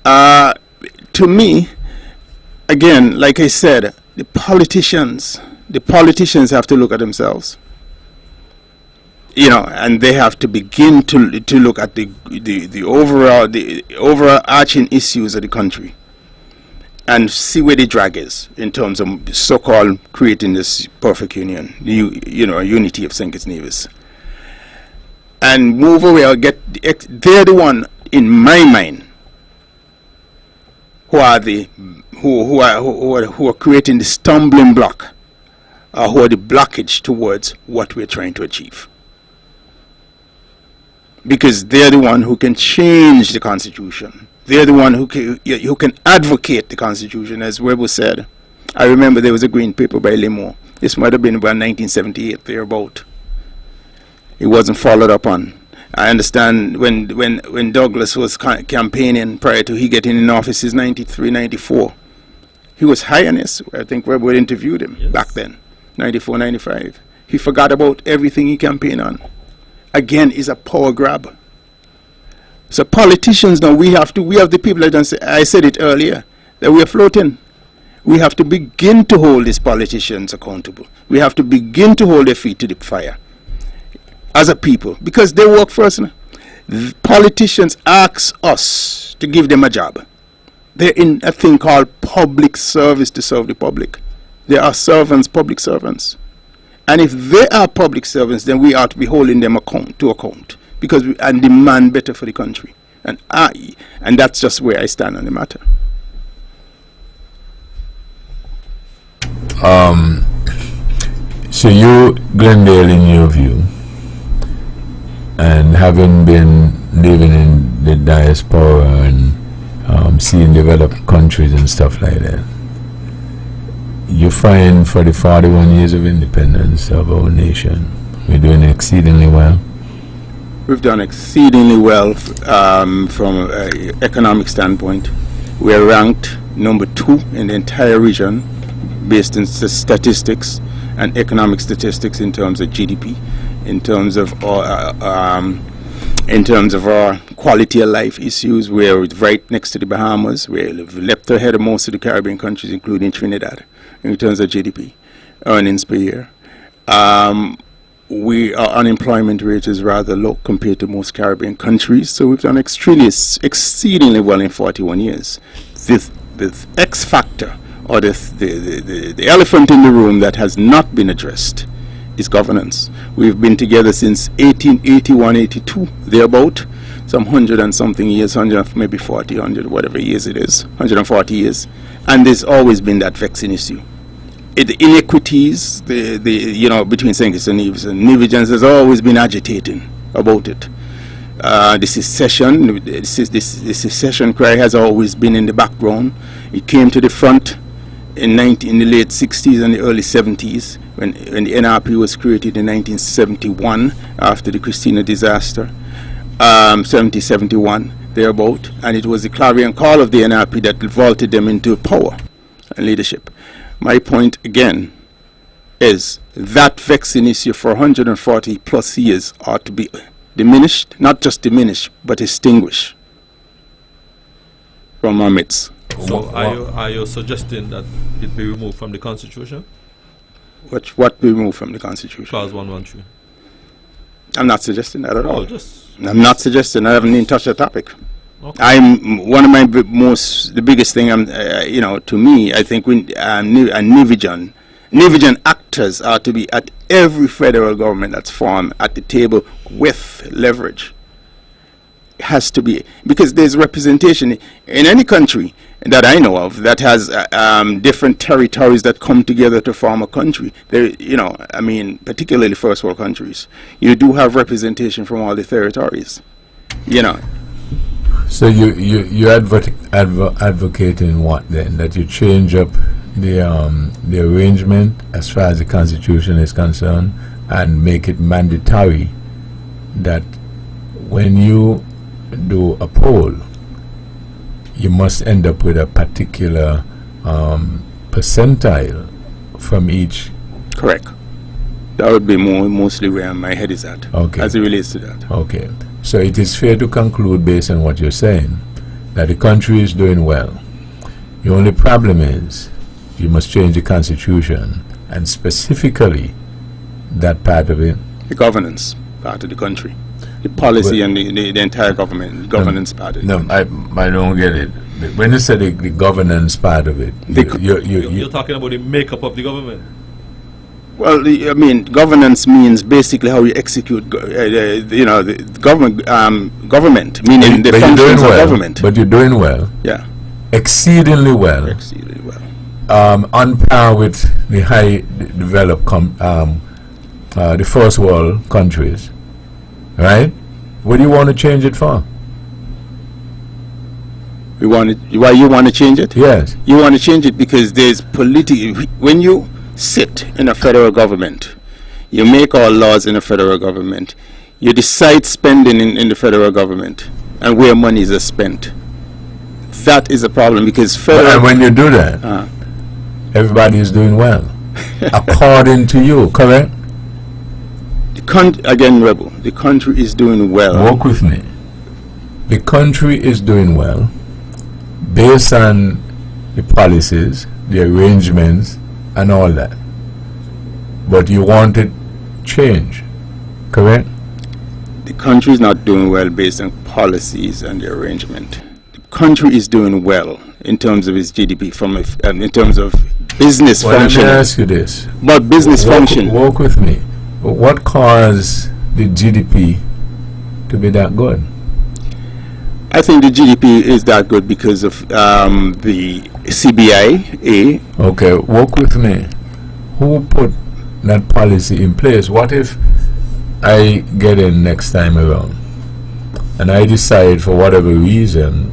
To me, again, like I said, the politicians have to look at themselves, and they have to begin to look at the overarching issues of the country and see where the drag is in terms of so-called creating this perfect union, a unity of St. Kitts Nevis, and move away or they're the one, in my mind, who are creating the stumbling block, who are the blockage towards what we're trying to achieve. Because they're the one who can change the Constitution. They're the one who can advocate the Constitution, as Webbo said. I remember there was a green paper by Limo. This might have been about 1978, thereabout. It wasn't followed up on. I understand when Douglas was campaigning prior to he getting in office, is 93, 94. He was high on this. I think Webbo interviewed him back then, 94, 95. He forgot about everything he campaigned on. Again, is a power grab. So politicians now, we have the people that don't say, I said it earlier, that we are floating. We have to begin to hold these politicians accountable. We have to begin to hold their feet to the fire as a people, because they work for us. The politicians ask us to give them a job. They're in a thing called public service to serve the public. They are servants, public servants. And if they are public servants, then we ought to be holding them to account, because and demand better for the country. And that's just where I stand on the matter. So you, Glendale, in your view, and having been living in the diaspora and seeing developed countries and stuff like that, you find for the 41 years of independence of our nation, we're doing exceedingly well? We've done exceedingly well from an economic standpoint. We're ranked number 2 in the entire region based on statistics and economic statistics in terms of GDP, in terms of our quality of life issues. We're right next to the Bahamas. We're left ahead of most of the Caribbean countries, including Trinidad, in terms of GDP, earnings per year. our unemployment rate is rather low compared to most Caribbean countries. So we've done exceedingly well in 41 years. The X factor, or the elephant in the room that has not been addressed, is governance. We've been together since 1881, 82, thereabout. Some 100 and something years, 100, maybe 40, 100, whatever years it is, 140 years. And there's always been that vexing issue. The inequities, between St. Kitts and Nevis and Nevisians has always been agitating about it. The secession cry has always been in the background. It came to the front in the late 60s and the early 70s when the NRP was created in 1971 after the Christina disaster. 71 thereabout, and it was the clarion call of the NRP that vaulted them into power and leadership. My point again is that vexing issue for 140 plus years ought to be diminished, not just diminished, but extinguished from our midst. So are you suggesting that it be removed from the Constitution? What be removed from the Constitution? Clause 113. I'm not suggesting that at all. Just I'm not suggesting. I haven't even touched the topic. okay. I'm one of my the biggest thing. To me, I think Nevisian actors are to be at every federal government that's formed at the table with leverage. It has to be, because there's representation in any country that I know of that has different territories that come together to form a country. Particularly first world countries, you do have representation from all the territories. So you advocating what then? That you change up the arrangement as far as the Constitution is concerned and make it mandatory that when you do a poll, you must end up with a particular percentile from each. Correct. That would be mostly where my head is at, as it relates to that. Okay. So it is fair to conclude, based on what you're saying, that the country is doing well. The only problem is you must change the Constitution, and specifically that part of it. The governance part of the country. The policy and the entire governance part of it. No, I don't get it. When you say the governance part of it, you're talking about the makeup of the government. Well, governance means basically how you execute, the government, meaning the functions of government. But you're doing well. Yeah. Exceedingly well. Exceedingly well. On par with the high developed, the first world countries. Right? What do you want to change it for? Why you want to change it? Yes. You want to change it because there's when you sit in a federal government, you make all laws in a federal government, you decide spending in the federal government and where monies are spent. That is a problem because and when you do that, everybody is doing well. According to you, correct? Again, Webbo, the country is doing well. Walk with me. The country is doing well based on the policies, the arrangements, and all that. But you wanted change, correct? The country is not doing well based on policies and the arrangement. The country is doing well in terms of its GDP, in terms of business function. Let me ask you this. But business function. Walk with me. What caused the GDP to be that good? I think the GDP is that good because of the CBI. Okay, walk with me. Who put that policy in place? What if I get in next time around and I decide for whatever reason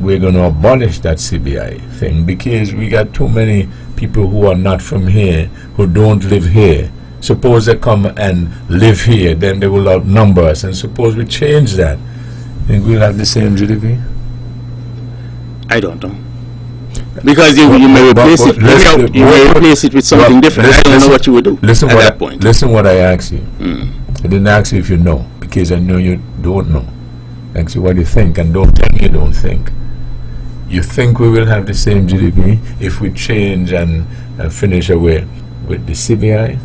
we're going to abolish that CBI thing because we got too many people who are not from here, who don't live here. Suppose they come and live here, then they will outnumber us. And suppose we change that, think we'll have the same GDP? I don't know. Because you may replace it. You may replace it with something different. I don't know what you would do at that point. Listen what I asked you. I didn't ask you if you know, because I know you don't know. I asked you what you think, and don't tell me you don't think. You think we will have the same GDP if we change and finish away with the CBI?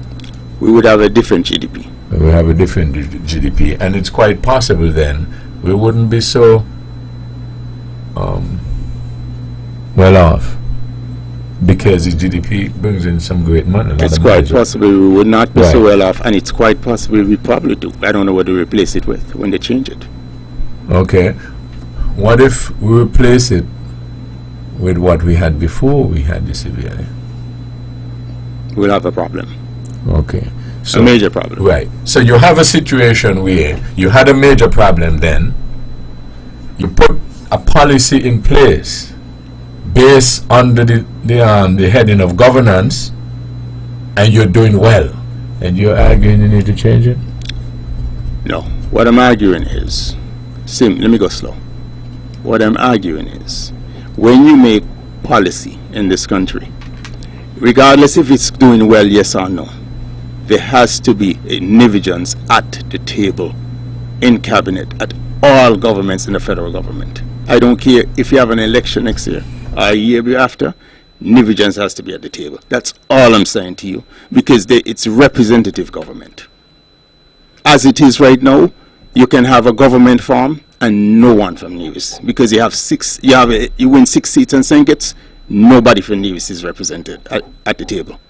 We would have a different GDP. we have a different GDP, and it's quite possible then we wouldn't be so well off, because the GDP brings in some great money. It's quite possible we would not be so well off, and it's quite possible we probably do. I don't know what to replace it with when they change it. Okay. What if we replace it with what we had before we had the CBI? We'll have a problem. Okay. So, a major problem. Right. So you have a situation where you had a major problem then, you put a policy in place based under the heading of governance, and you're doing well, and you're arguing you need to change it? No. What I'm arguing is, let me go slow. What I'm arguing is, when you make policy in this country, regardless if it's doing well, yes or no, there has to be a negligence at the table, in cabinet, at all governments in the federal government. I don't care if you have an election next year or a year after, negligence has to be at the table. That's all I'm saying to you, because it's representative government. As it is right now, you can have a government form and no one from Nevis, because you win 6 seats in St. Kitts, nobody from Nevis is represented at the table.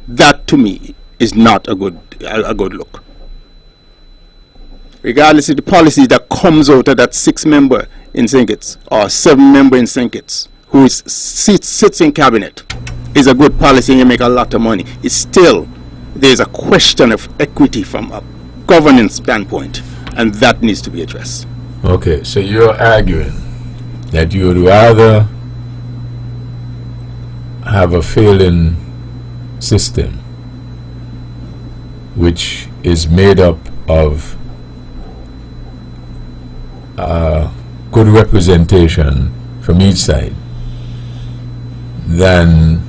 That to me is not a good look. Regardless of the policy that comes out of that 6-member in St. Kitts or 7-member in St. Kitts who sits in cabinet, is a good policy and you make a lot of money. It's still, there's a question of equity from a governance standpoint, and that needs to be addressed. Okay, so you're arguing that you would rather have a failing system which is made up of good representation from each side than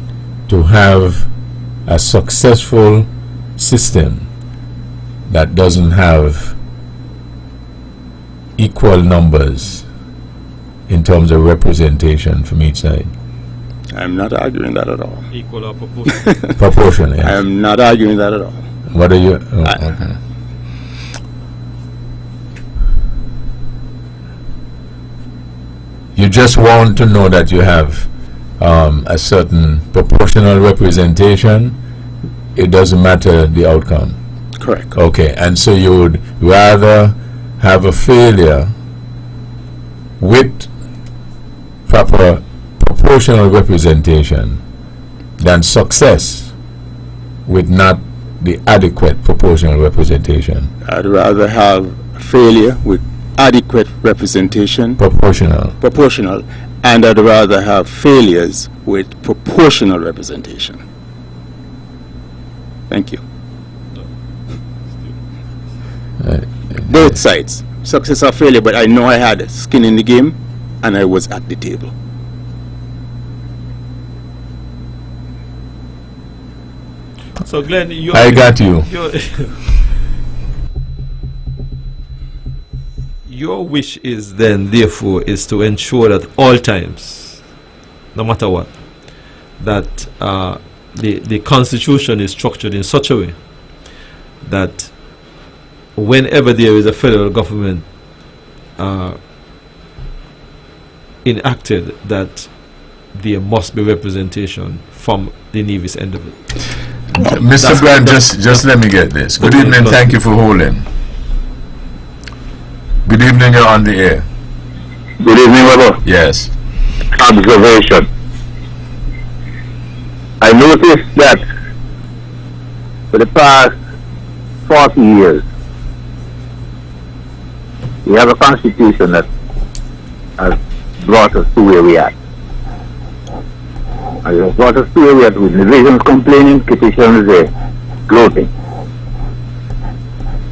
to have a successful system that doesn't have equal numbers in terms of representation from each side. I'm not arguing that at all. Equal or proportional? Proportional, yes. I'm not arguing that at all. What are you? Okay. You just want to know that you have a certain proportional representation. It doesn't matter the outcome. Correct. Okay, and so you would rather have a failure with proper proportional representation than success with not the adequate proportional representation. I'd rather have failure with adequate representation, proportional, and I'd rather have failures with proportional representation. Thank you. Both sides, success or failure, but I know I had skin in the game and I was at the table. So Glenn, I got you. Your wish is then, therefore, is to ensure that all times, no matter what, that the Constitution is structured in such a way that whenever there is a federal government enacted, that there must be representation from the Nevis end of it. Mr. Brand, just let me get this. Good evening, thank you for holding. Good evening, you're on the air. Good evening, Webbo. Yes. Observation. I noticed that for the past 40 years, we have a constitution that has brought us to where we are. And it has brought us to where we are with divisions complaining, petitions gloating.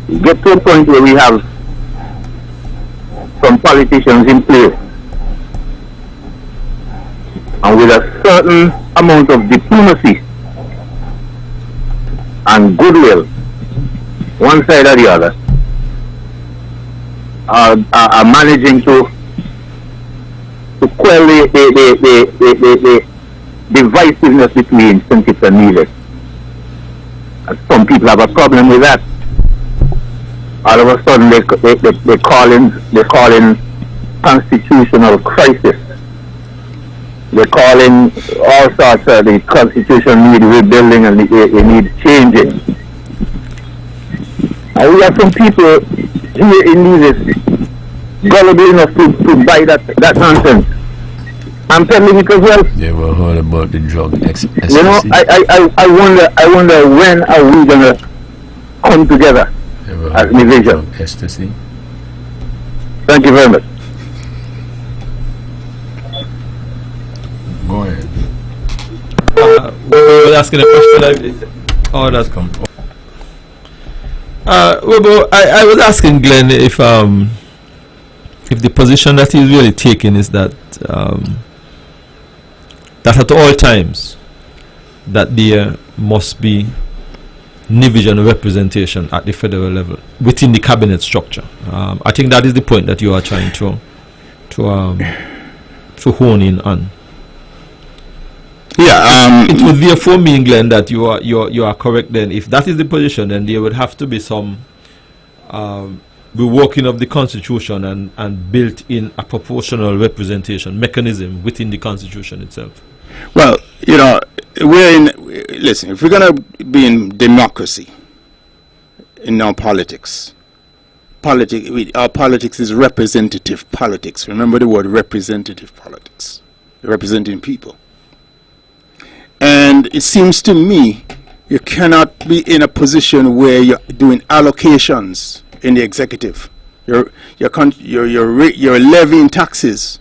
We get to a point where we have some politicians in place, and with a certain amount of diplomacy and goodwill, one side or the other, are managing to quell the divisiveness between St. Kitts and Nevis. And some people have a problem with that. all of a sudden they call in constitutional crisis. They're calling all sorts of the constitution need rebuilding and it needs changing. And we have some people here in Nevis gullible enough to buy that nonsense. I'm telling you as well. You ever heard about the drug ecstasy? You know, I wonder when are we gonna come together as division. Ecstasy. Thank you very much. Go ahead. We were asking a question. Oh, that's come. Webbo, I was asking Glenn if the position that he's really taking is that that at all times that there must be division representation at the federal level within the cabinet structure. I think that is the point that you are trying to hone in on. Yeah, it would therefore mean, Glenn, that you are correct. Then, if that is the position, then there would have to be some reworking of the constitution and built in a proportional representation mechanism within the constitution itself. well, you know, listen, if we're going to be in democracy, in our politics, our politics is representative politics. Remember the word representative politics, representing people. And it seems to me you cannot be in a position where you're doing allocations in the executive. You're levying taxes.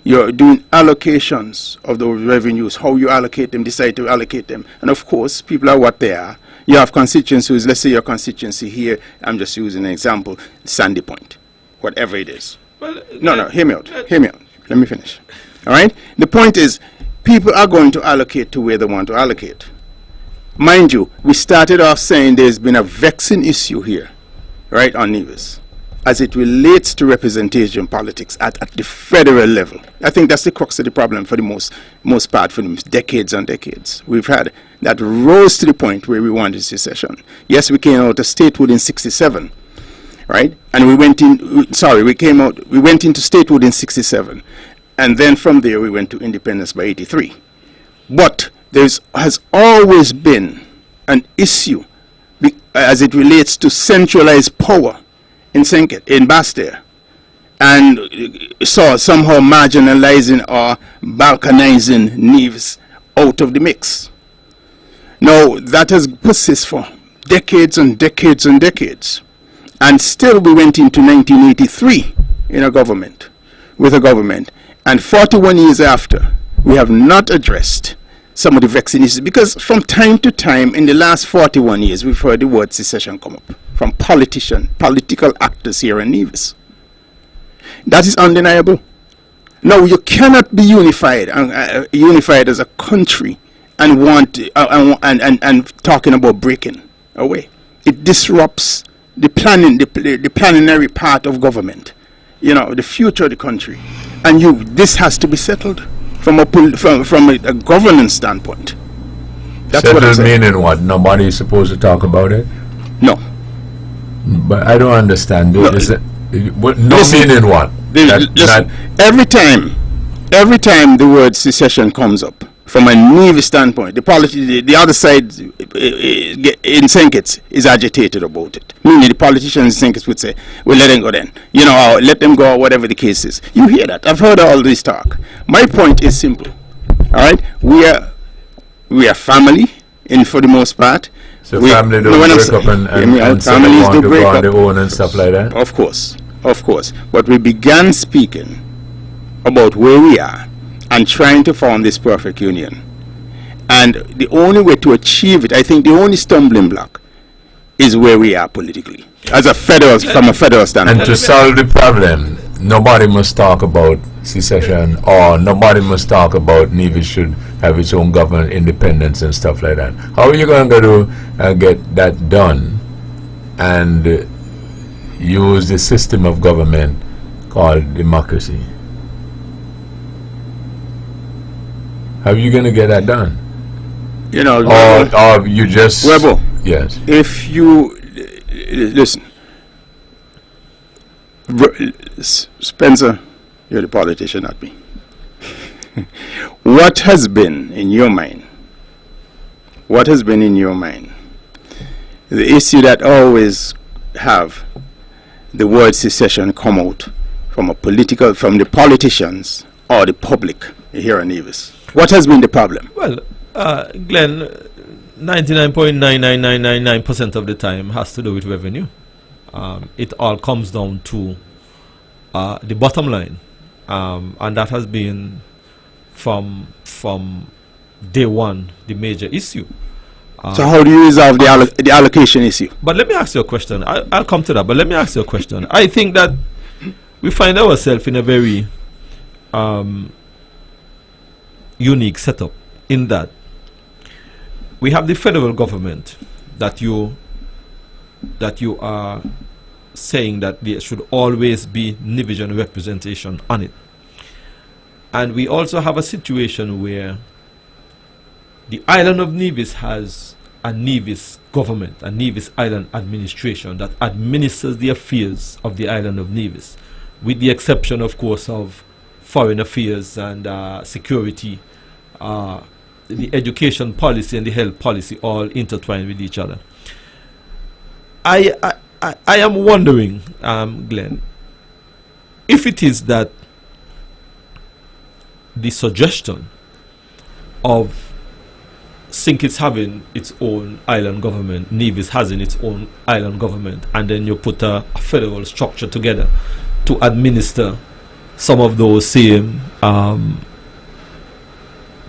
You're doing allocations of those revenues, how you allocate them, decide to allocate them. And of course, people are what they are. You have constituencies, let's say your constituency here, I'm just using an example, Sandy Point, whatever it is. Well, No, hear me out. Let me finish. All right? The point is, people are going to allocate to where they want to allocate. Mind you, we started off saying there's been a vexing issue here, right, on Nevis, as it relates to representation politics at the federal level. I think that's the crux of the problem for the most part for the decades and decades. We've had that rose to the point where we wanted secession. Yes, we came out of statehood in 67, right? And we went into statehood in 67. And then from there we went to independence by 83. But there has always been an issue as it relates to centralized power in Bastia, and somehow marginalizing or balkanizing Nevis out of the mix. Now that has persisted for decades and decades and decades. And still we went into 1983 with a government. And 41 years after, we have not addressed some of the vexing issues, because from time to time in the last 41 years, we've heard the word secession come up from political actors here in Nevis. That is undeniable. No, you cannot be unified as a country and and talking about breaking away. It disrupts the planning part of government. You know, the future of the country. And this has to be settled from a governance standpoint. That's settled what I'm saying. Meaning what? Nobody is supposed to talk about it? No. But I don't understand. Listen, Meaning what? Every time the word secession comes up, from a Nevis standpoint, the other side in St. Kitts is agitated about it. Meaning the politicians in St. Kitts would say, well, let them go then. You know, let them go, whatever the case is. You hear that. I've heard all this talk. My point is simple. All right? We are family, for the most part. So family don't break up and families do break up. On their own and stuff like that? Of course. But we began speaking about where we are and trying to form this perfect union. And the only way to achieve it, I think the only stumbling block is where we are politically, from a federal standpoint. And to solve the problem, nobody must talk about secession, or nobody must talk about Nevis should have its own government, independence and stuff like that. How are you going to get that done and use the system of government called democracy? How are you going to get that done? You know, or you just... Webbo, yes. if you... Listen, Spencer, you're the politician, not me. What has been in your mind? What has been in your mind? The issue that always have the word secession come out from the politicians or the public here in Nevis. What has been the problem? Well, Glenn, 99.99999% of the time has to do with revenue. It all comes down to the bottom line, and that has been from day one the major issue. So how do you resolve the allocation issue? But let me ask you a question. I'll come to that, but let me ask you a question. I think that we find ourselves in a very unique setup in that we have the federal government that you are saying that there should always be Nivision representation on it. And we also have a situation where the island of Nevis has a Nevis government, a Nevis Island administration that administers the affairs of the island of Nevis, with the exception, of course, of foreign affairs and security, the education policy and the health policy all intertwined with each other. I am wondering, Glenn, if it is that the suggestion of St. Kitts having its own island government, Nevis having its own island government, and then you put a federal structure together to administer some of those same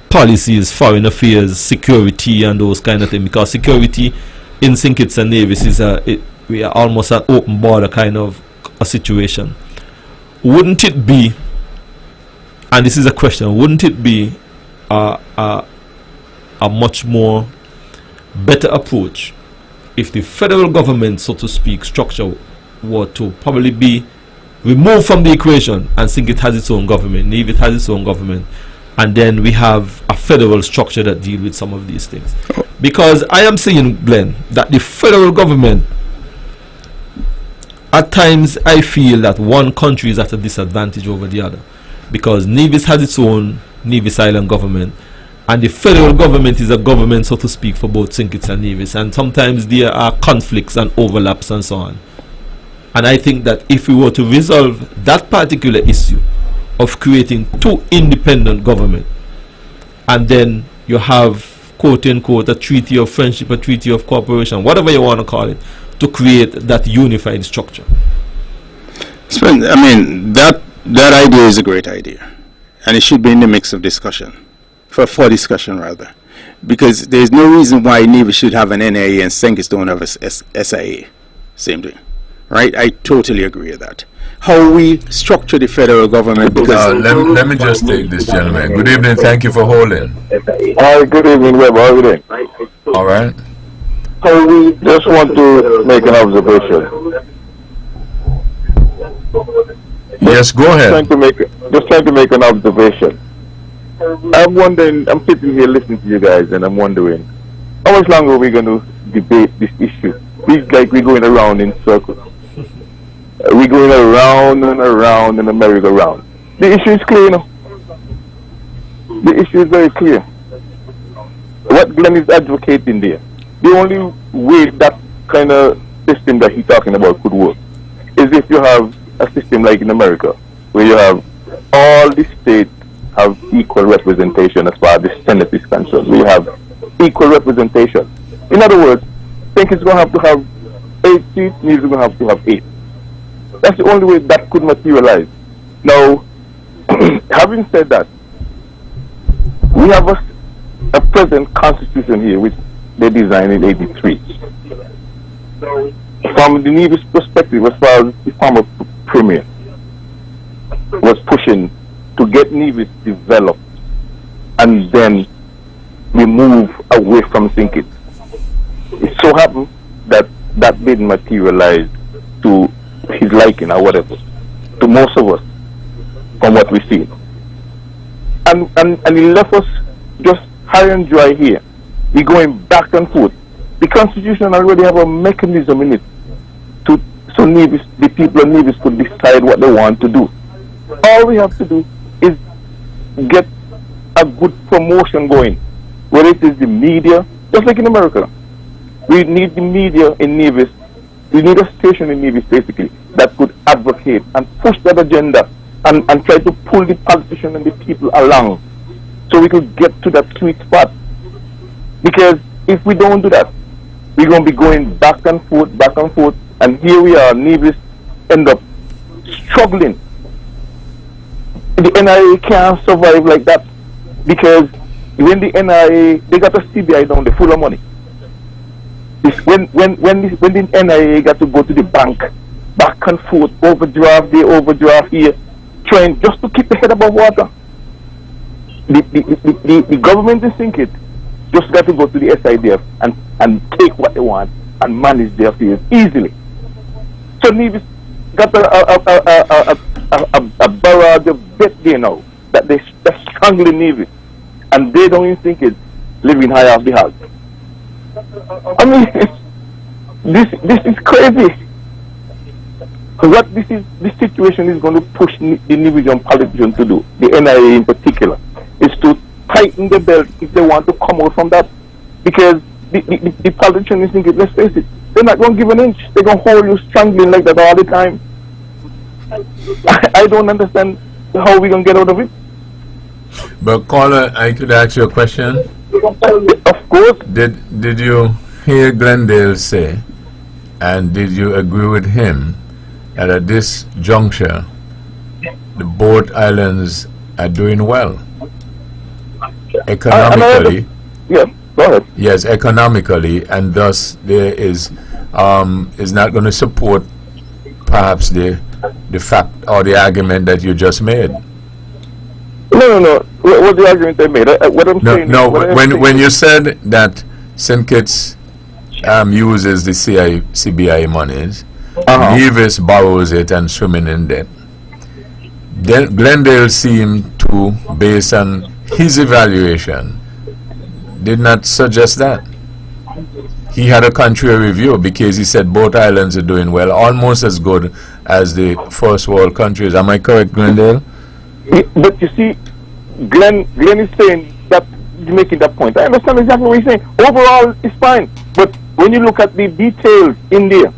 policies, foreign affairs, security, and those kind of things. Because security in St. Kitts and Nevis is we are almost an open border kind of a situation. Wouldn't it be, and this is a question, wouldn't it be a much more better approach if the federal government, so to speak, structure were to probably be removed from the equation and St. Kitts has its own government, Nevis has its own government, and then we have a federal structure that deal with some of these things? Because I am saying, Glenn, that the federal government, at times I feel that one country is at a disadvantage over the other, because Nevis has its own Nevis Island government, and the federal government is a government, so to speak, for both St. Kitts and Nevis, and sometimes there are conflicts and overlaps and so on. And I think that if we were to resolve that particular issue of creating two independent governments, and then you have, quote unquote, a treaty of friendship, a treaty of cooperation, whatever you want to call it, to create that unified structure. I mean, that idea is a great idea, and it should be in the mix of discussion, for discussion rather, because there is no reason why Nevis should have an NIA and St. Kitts don't have a SIA. Same thing, right? I totally agree with that. How we structure the federal government, because let me just take this gentleman. Good evening, thank you for holding. Hi, good evening, Webbo. How are you doing? All right. We just want to make an observation. Yes, go ahead. Just trying to make an observation. I'm wondering, I'm sitting here listening to you guys, and I'm wondering, how much longer are we going to debate this issue? We're going around in circles. We're going around and around in a merry-go-round. The issue is clear, you know. The issue is very clear. What Glenn is advocating there, the only way that kind of system that he's talking about could work is if you have a system like in America, where you have all the states have equal representation as far as the Senate is concerned. We have equal representation. In other words, I think it's going to have 8 seats, Nevis is going to have 8. That's the only way that could materialize. Now, having said that, we have a present constitution here, which they designed in '83. From the Nevis perspective, as far as the former premier was pushing to get Nevis developed, and then we move away from St. Kitts. It so happened that that didn't materialize to his liking or whatever, to most of us, from what we see. And he left us just high and dry here. We're going back and forth. The Constitution already have a mechanism in it so so Nevis, the people of Nevis could decide what they want to do. All we have to do is get a good promotion going, whether it is the media, just like in America. We need the media in Nevis. We need a station in Nevis, basically, that could advocate and push that agenda and try to pull the politicians and the people along so we could get to that sweet spot. Because if we don't do that, we're going to be going back and forth, and here we are, Nevis end up struggling. The NIA can't survive like that, because when the NIA, they got a CBI down, they're full of money. When the NIA got to go to the bank, back and forth, overdraft there, overdraft here, trying just to keep the head above water. The government is thinking just got to go to the SIDF and take what they want and manage their affairs easily. So Nevis got a barrage of debt there now that they're strangling Nevis, and they don't even think it's living high off the house. I mean, this is crazy. What this situation is going to push the Nevisian politicians to do, the NIA in particular, is to tighten the belt if they want to come out from that. Because the politicians think, let's face it, they're not going to give an inch. They're going to hold you strangling like that all the time. I don't understand how we're going to get out of it. But caller, I could ask you a question. Of course. Did you hear Glendale say, and did you agree with him, that at this juncture, the both islands are doing well? Economically. Yeah, go ahead. Yes, economically, and thus there is not going to support perhaps the fact or the argument that you just made. No. What the argument I made? What I'm saying. No. When you said that St. Kitts uses the CBI monies, Nevis borrows it and swimming in debt. Then Glendale seemed to, based on his evaluation, did not suggest that. He had a contrary view because he said both islands are doing well, almost as good as the first world countries. Am I correct, Glendale? But you see, Glenn is saying that, making that point. I understand exactly what he's saying. Overall, it's fine. But when you look at the details in there,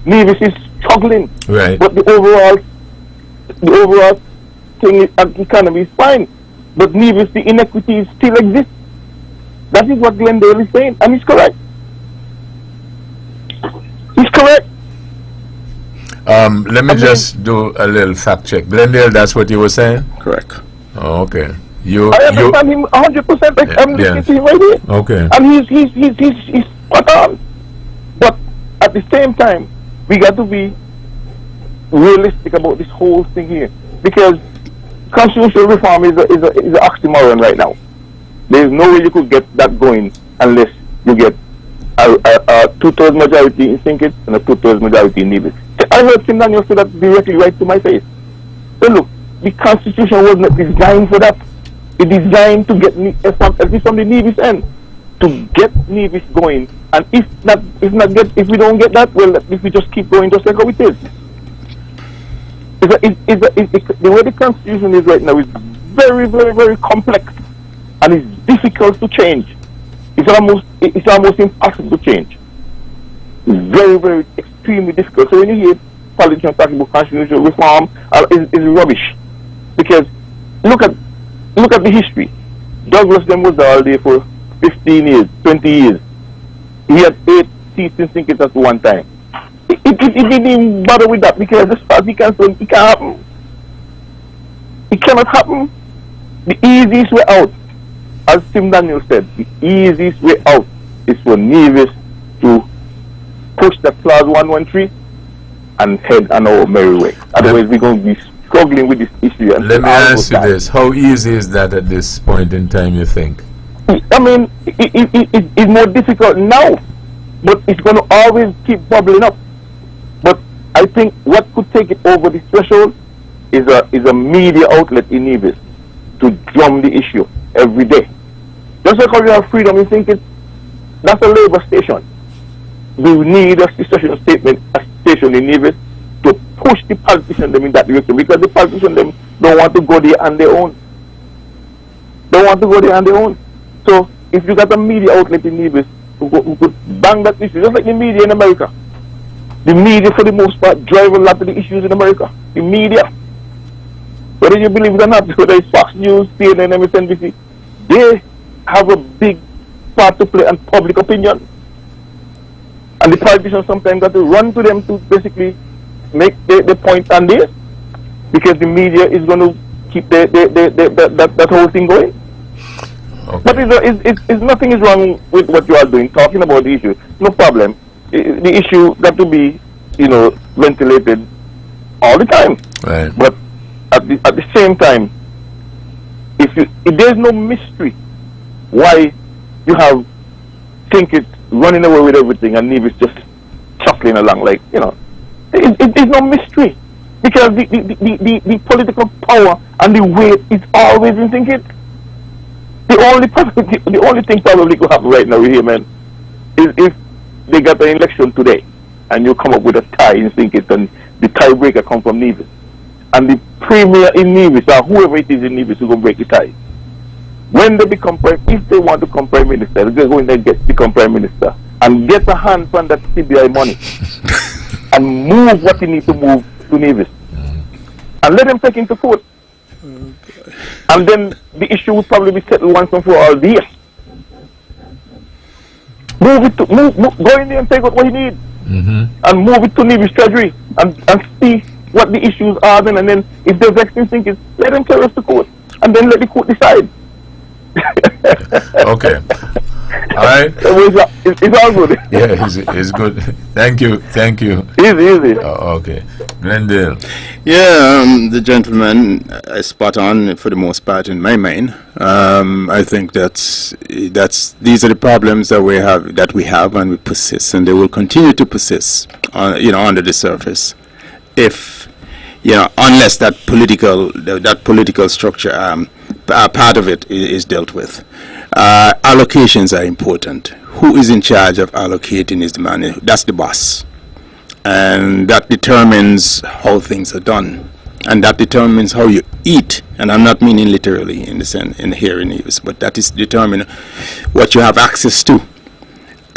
Nevis is struggling. Right. But the overall thing is, economy is fine. But Nevis, the inequities still exist. That is what Glendale is saying, and he's correct. He's correct. Let me just do a little fact check. Glendale, that's what you were saying? Correct. Oh, okay. I understand him 100%. I'm listening to him right here. Okay. And he's spot on. But at the same time, we got to be realistic about this whole thing here, because constitutional reform is an oxymoron right now. There is no way you could get that going unless you get a two-thirds majority in St. Kitts and a two-thirds majority in Nevis. I heard Tim Daniel say that directly right to my face. So look, the Constitution was not designed for that. It's designed to get, at least from the Nevis end, to get Nevis going. And if we don't get that, well, if we just keep going just like how it is. The way the Constitution is right now is very, very, very complex, and it's difficult to change. It's almost impossible to change. It's very, very, extremely difficult. So when you hear politicians talking about constitutional reform, it's rubbish. Because look at the history. Douglas them was all there for 15 years, 20 years. He had 8 seats in St. Kitts at one time. It didn't even bother with that, because as far as he can say, it can't happen. It cannot happen. The easiest way out, as Tim Daniel said, the easiest way out is for Nevis to push the clause 113 and head on our merry way. Otherwise, we're going to be struggling with this issue. Let me ask you this. How easy is that at this point in time, you think? I mean, it's more difficult now, but it's going to always keep bubbling up. But I think what could take it over the threshold is a media outlet in Nevis to drum the issue every day. Just like how we have freedom in St. Kitts, that's a labor station. We need a station in Nevis push the politicians them in that direction, because the politicians them don't want to go there on their own. Don't want to go there on their own. So if you got a media outlet in Nevis who could bang that issue, just like the media in America. The media, for the most part, drive a lot of the issues in America. The media, whether you believe it or not, whether it's Fox News, CNN, MSNBC, they have a big part to play on public opinion. And the politicians sometimes got to run to them to basically make the point on this, because the media is going to keep that whole thing going. Okay. But it's nothing is wrong with what you are doing, talking about the issue. No problem. The issue got to be, ventilated all the time. Right. But at the same time, if there's no mystery why you have Tinkit running away with everything and Nevis just chuckling along, like, there's no mystery, because the political power and the weight is always in Tinkit. The only thing probably could happen right now here, man, is if they got an election today and you come up with a tie in Tinkit and the tiebreaker come from Nevis, and the premier in Nevis or whoever it is in Nevis who will break the tie. When they become if they want to become prime minister, they go in there and become prime minister and get a hand from that CBI money and move what he needs to move to Nevis and let them take into court. And then the issue would probably be settled once and for all there. Go in there and take out what you need, and move it to Nevis Treasury and see what the issues are then, and then if they're vexing thinkers, let them carry us to court and then let the court decide. Okay. All right. It's all good. Yeah, it's good. Thank you. Easy. Okay. Glendale. Yeah, the gentleman is spot on for the most part in my mind. I think these are the problems that we have, and we persist, and they will continue to persist, under the surface, if unless that political structure part of it is dealt with. Allocations are important. Who is in charge of allocating is the man. That's the boss. And that determines how things are done. And that determines how you eat. And I'm not meaning literally in the sense in here in Nevis, but that is determine what you have access to.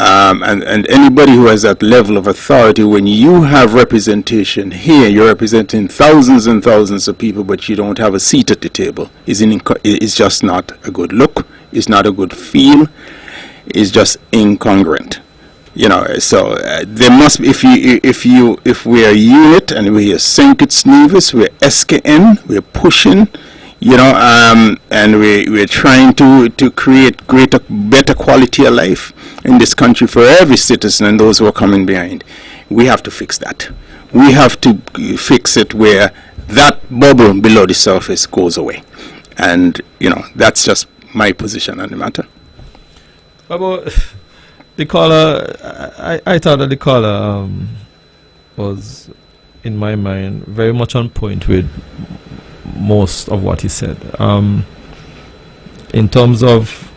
And anybody who has that level of authority, when you have representation here, you're representing thousands and thousands of people, but you don't have a seat at the table. It's just not a good look. It's not a good feel. It's just incongruent. So there must be, if we're a unit and we're St. Nevis, we're SKN, we're pushing, and we're trying to create better quality of life in this country for every citizen and those who are coming behind. We have to fix that. We have to fix it where that bubble below the surface goes away. And, that's just my position on the matter. About the caller, I thought that the caller was, in my mind, very much on point with most of what he said. In terms of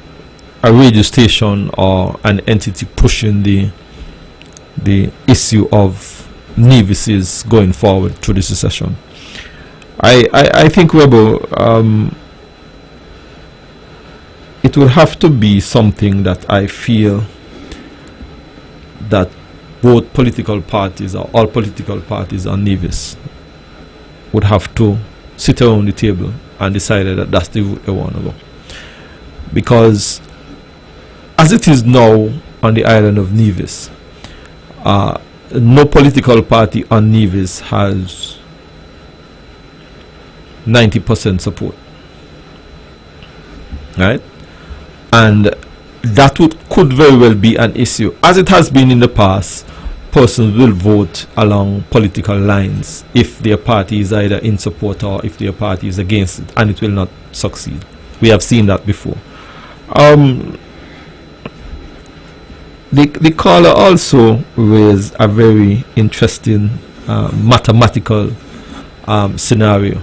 a radio station or an entity pushing the issue of Nevis going forward through the secession, I think, Webbo, it will have to be something that I feel that both political parties or all political parties on Nevis would have to sit around the table and decide that that's the route they want to go. Because as it is now on the island of Nevis, no political party on Nevis has 90% support. Right? And that could very well be an issue. As it has been in the past, persons will vote along political lines if their party is either in support or if their party is against it, and it will not succeed. We have seen that before. The caller also raised a very interesting mathematical scenario.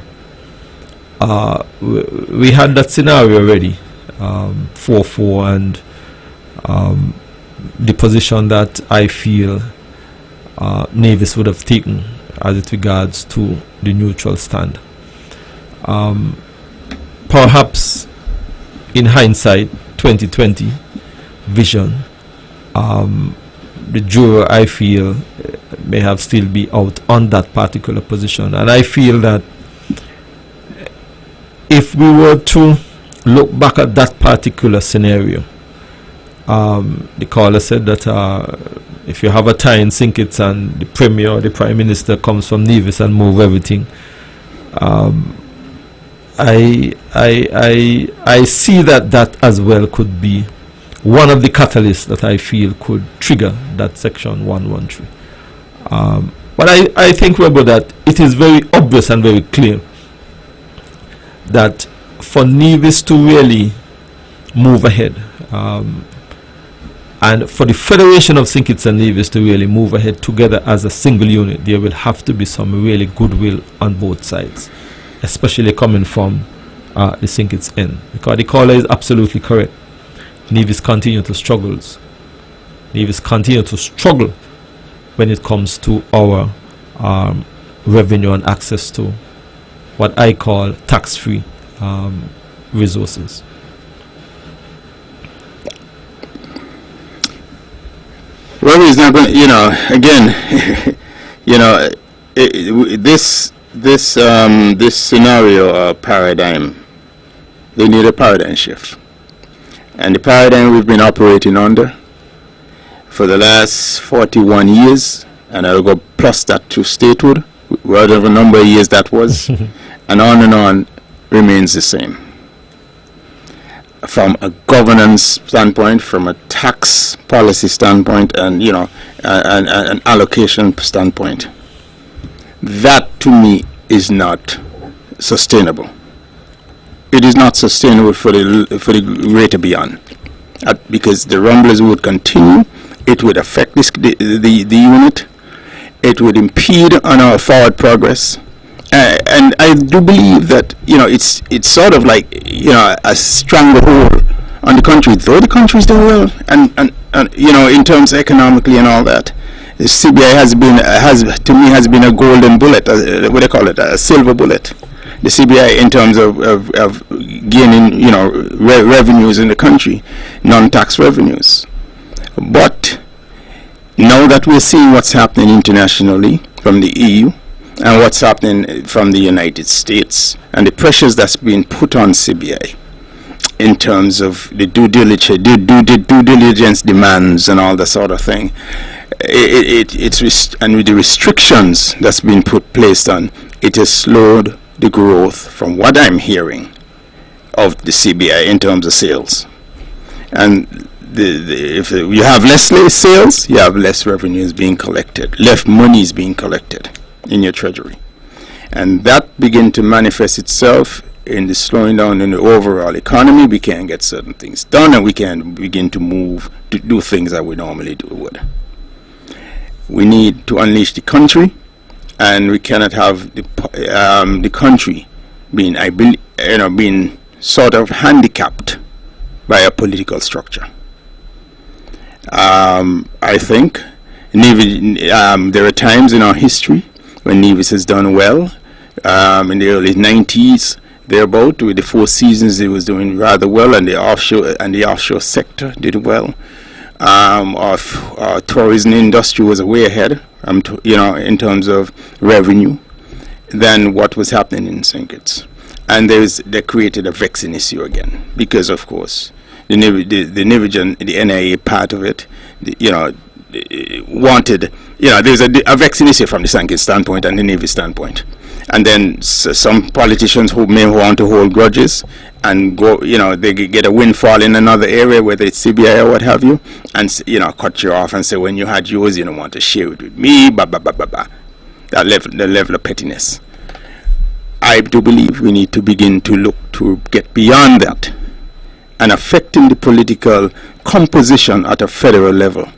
We had that scenario already, 4-4, and the position that I feel Nevis would have taken as it regards to the neutral stand. Perhaps in hindsight, 2020 vision, the juror, I feel, may have still be out on that particular position. And I feel that if we were to look back at that particular scenario, the caller said that if you have a tie in St. and the Premier or the Prime Minister comes from Nevis and move everything, I see that as well could be one of the catalysts that I feel could trigger that Section 113. But I think, Webbo, that it is very obvious and very clear that for Nevis to really move ahead, and for the Federation of St. Kitts and Nevis to really move ahead together as a single unit, there will have to be some really goodwill on both sides, especially coming from the St. Kitts end. Because the caller is absolutely correct. Nevis continue to struggle. Nevis continue to struggle when it comes to our revenue and access to what I call tax-free resources. Well, it's not going to, again, this scenario paradigm, they need a paradigm shift. And the paradigm we've been operating under for the last 41 years, and I'll go plus that to statehood, whatever number of years that was, and on, remains the same. From a governance standpoint, from a tax policy standpoint, and an allocation standpoint, that to me is not sustainable. It is not sustainable for the greater beyond, because the rumblers would continue. It would affect the unit. It would impede on our forward progress. And I do believe that it's sort of like a stranglehold on the country, though the country is doing well, and in terms economically and all that. The CBI has been a golden bullet. What do they call it? A silver bullet. The CBI in terms of gaining revenues in the country, non-tax revenues. But now that we're seeing what's happening internationally from the EU, and what's happening from the United States, and the pressures that's being put on CBI in terms of the due diligence demands and all that sort of thing, and with the restrictions that's been placed on, it has slowed the growth, from what I'm hearing, of the CBI in terms of sales. And if you have less sales, you have less revenues being collected, less money is being collected in your treasury, and that begin to manifest itself in the slowing down in the overall economy. We can't get certain things done, and we can't begin to move to do things that we normally would. We need to unleash the country, and we cannot have the country being being sort of handicapped by a political structure. I think there are times in our history when Nevis has done well. In the early 90s, thereabout, with the Four Seasons, it was doing rather well, and the offshore sector did well. Our tourism industry was way ahead, in terms of revenue, than what was happening in St. Kitts. And they created a vexing issue again, because of course the Nivigen, the NIA part of it, wanted, there's a vexing issue from the St. Kitts standpoint and the Navy standpoint. And then some politicians who may want to hold grudges and go, they get a windfall in another area, whether it's CBI or what have you, and cut you off and say, when you had yours, you don't want to share it with me, the level of pettiness. I do believe we need to begin to look to get beyond that, and affecting the political composition at a federal level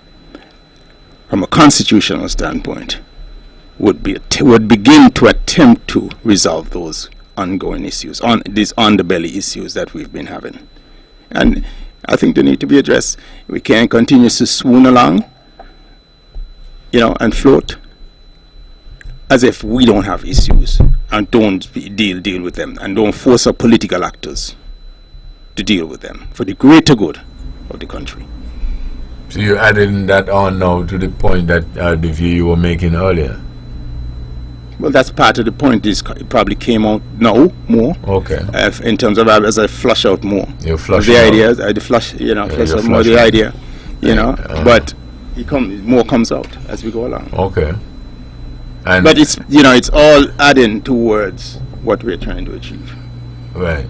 from a constitutional standpoint would begin to attempt to resolve those ongoing issues, these underbelly issues that we've been having. And I think they need to be addressed. We can't continue to swoon along, and float as if we don't have issues and don't deal with them, and don't force our political actors to deal with them for the greater good of the country. So you're adding that on now to the point that the view you were making earlier. Well, that's part of the point. It probably came out now more. Okay. In terms of as I flush out more. You flush the out. idea, the flush, flush out more the idea, but more comes out as we go along. Okay. And but it's it's all adding towards what we're trying to achieve. Right.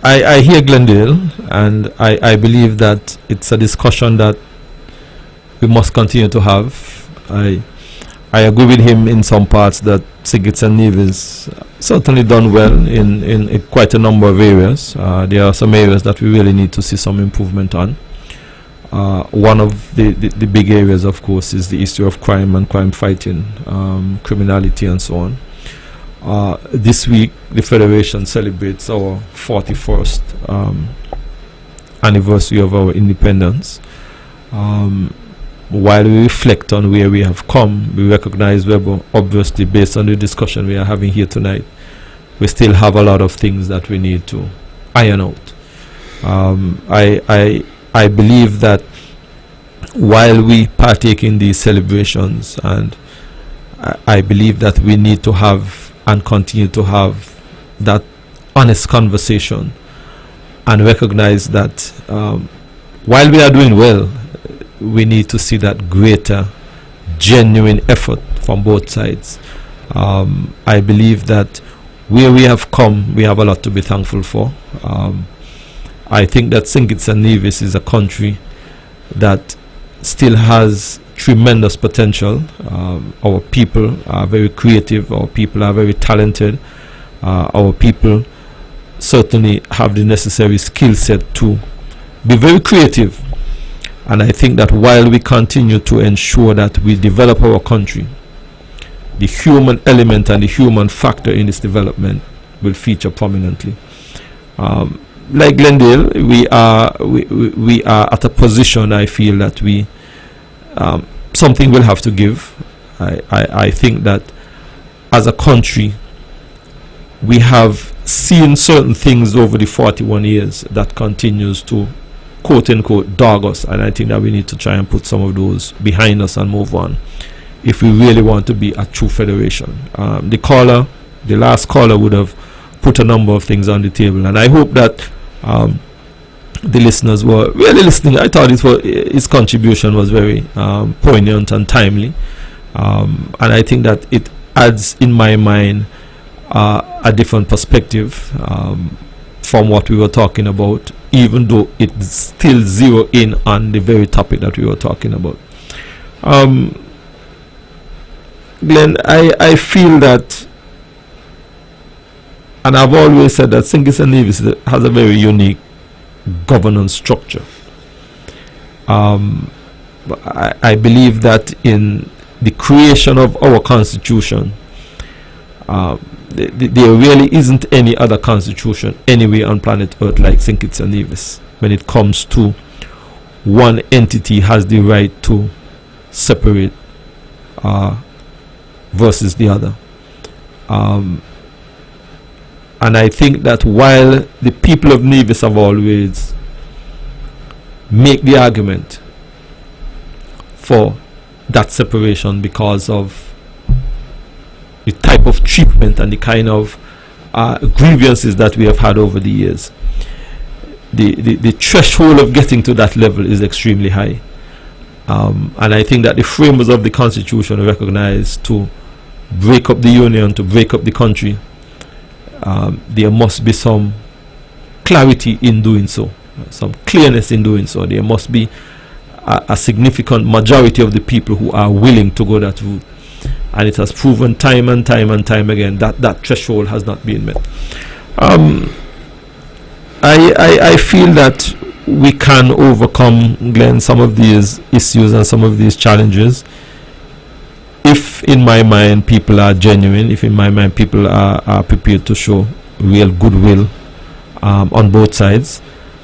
I hear Glendale, and I believe that it's a discussion that we must continue to have. I agree with him in some parts that St. Kitts and Nevis certainly done well in quite a number of areas. There are some areas that we really need to see some improvement on. One of the big areas, of course, is the issue of crime and crime fighting, criminality and so on. This week, the Federation celebrates our 41st anniversary of our independence. While we reflect on where we have come, we recognize, Webbo, obviously, based on the discussion we are having here tonight, we still have a lot of things that we need to iron out. I believe that while we partake in these celebrations, and I believe that we need to have and continue to have that honest conversation and recognize that while we are doing well, we need to see that greater genuine effort from both sides. I believe that where we have come, we have a lot to be thankful for. I think that St. Kitts and Nevis is a country that still has tremendous potential. Our people are very creative, our people are very talented, our people certainly have the necessary skill set to be very creative. And I think that while we continue to ensure that we develop our country, the human element and the human factor in this development will feature prominently. Like Glendale, we are at a position, I feel, that we something will have to give. I think that as a country, we have seen certain things over the 41 years that continues to, quote unquote, dog us, and I think that we need to try and put some of those behind us and move on if we really want to be a true federation. The last caller would have put a number of things on the table, and I hope that the listeners were really listening. I thought his contribution was very poignant and timely, and I think that it adds in my mind a different perspective from what we were talking about, even though it's still zero in on the very topic that we were talking about. Glenn, I feel that, and I've always said that St. Kitts and Nevis has a very unique governance structure. I believe that in the creation of our constitution, there really isn't any other constitution anywhere on planet Earth like St. Kitts and Nevis when it comes to one entity has the right to separate versus the other. And I think that while the people of Nevis have always make the argument for that separation because of the type of treatment and the kind of grievances that we have had over the years, the threshold of getting to that level is extremely high. And I think that the framers of the Constitution recognize to break up the union, to break up the country, there must be some clarity in doing so, some clearness in doing so. There must be a significant majority of the people who are willing to go that route. And it has proven time and time and time again that that threshold has not been met. I feel that we can overcome, Glenn, some of these issues and some of these challenges if, in my mind, people are genuine, if in my mind people are prepared to show real goodwill on both sides.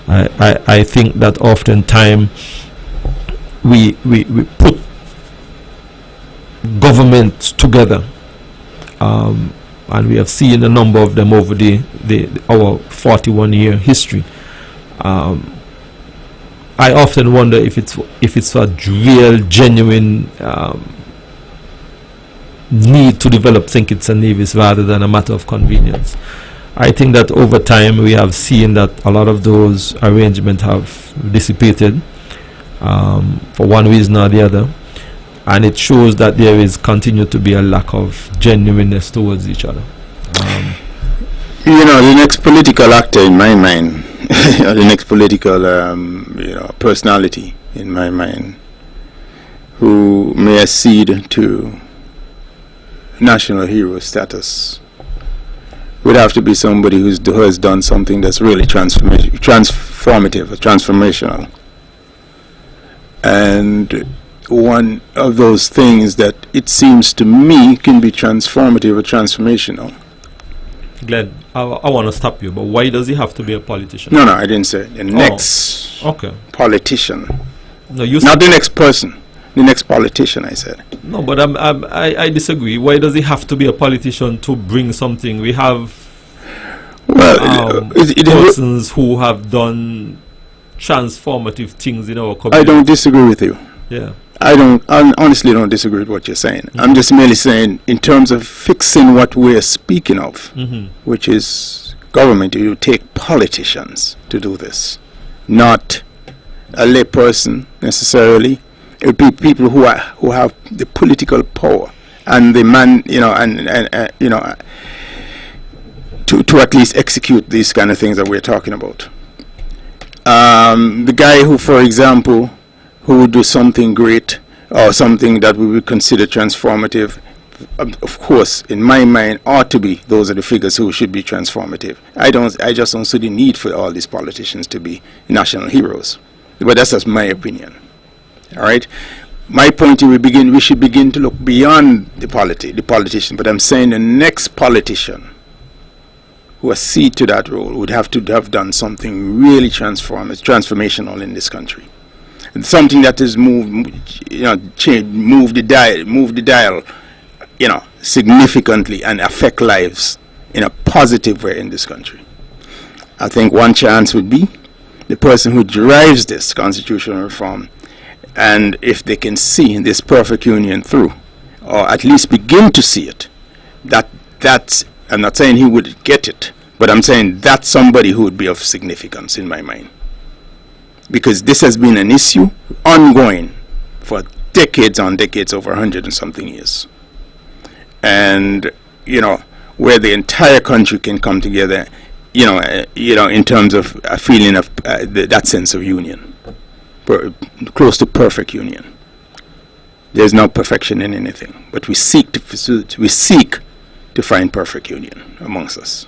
I think that oftentimes we put governments together, and we have seen a number of them over our 41-year history. I often wonder if it's a real, genuine need to develop St. Kitts and Nevis rather than a matter of convenience. I think that over time we have seen that a lot of those arrangements have dissipated for one reason or the other, and it shows that there is continued to be a lack of genuineness towards each other. The next political actor in my mind, the next political personality in my mind, who may accede to national hero status, would have to be somebody who has done something that's really transformative, transformational. And one of those things that it seems to me can be transformative or transformational. Glenn, I want to stop you, but why does he have to be a politician? No, I didn't say the next politician. No, you not the next person. The next politician, I said. No, but I disagree. Why does he have to be a politician to bring something? We have persons who have done transformative things in our community. I don't disagree with you. Yeah. I honestly don't disagree with what you're saying. Mm-hmm. I'm just merely saying, in terms of fixing what we're speaking of, which is government, you take politicians to do this, not a lay person necessarily. It would be people who have the political power and the man, to at least execute these kind of things that we're talking about. The guy who, for example, who would do something great or something that we would consider transformative, of course, in my mind, ought to be, those are the figures who should be transformative. I just don't see the need for all these politicians to be national heroes. But that's just my opinion. All right? My point is we should begin to look beyond the politician, but I'm saying the next politician who accede to that role would have to have done something really transformational in this country. And something that has moved the dial, significantly and affect lives in a positive way in this country. I think one chance would be the person who drives this constitutional reform, and if they can see this perfect union through, or at least begin to see it, that's, I'm not saying he would get it, but I'm saying that's somebody who would be of significance in my mind. Because this has been an issue ongoing for decades on decades, over 100 and something years. And, where the entire country can come together, in terms of a feeling of that sense of union, close to perfect union. There's no perfection in anything, but we seek to find perfect union amongst us.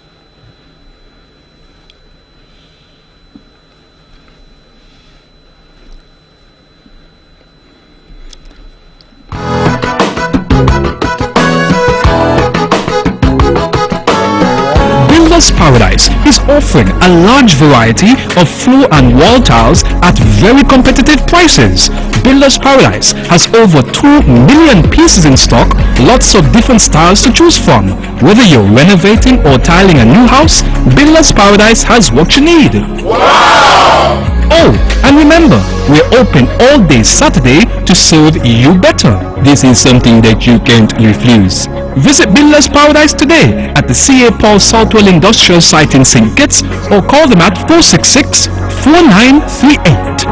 Paradise is offering a large variety of floor and wall tiles at very competitive prices. Builders Paradise has over 2 million pieces in stock, lots of different styles to choose from. Whether you're renovating or tiling a new house, Builders Paradise has what you need. Wow! Oh, and remember, we're open all day Saturday to serve you better. This is something that you can't refuse. Visit Builders Paradise today at the C.A. Paul Southwell Industrial Site in St. Kitts, or call them at 466-4938.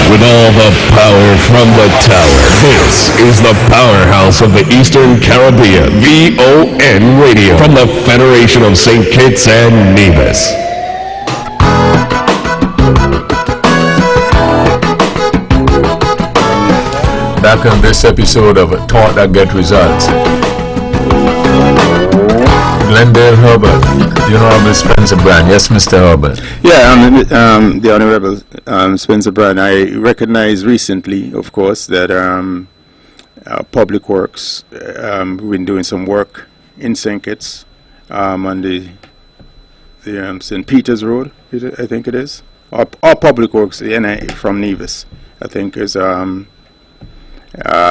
With all the power from the tower, this is the powerhouse of the Eastern Caribbean, VON Radio, from the Federation of St. Kitts and Nevis. Back on this episode of Thought That Get Results. Glendale Herbert, the Honorable Spencer Brand. Yes, Mr. Herbert. Yeah, the Honorable Spencer Brand. I recognized recently, of course, that Public Works we've been doing some work in St. Kitts on the St. Peter's Road, I think it is. our public works from Nevis, I think, is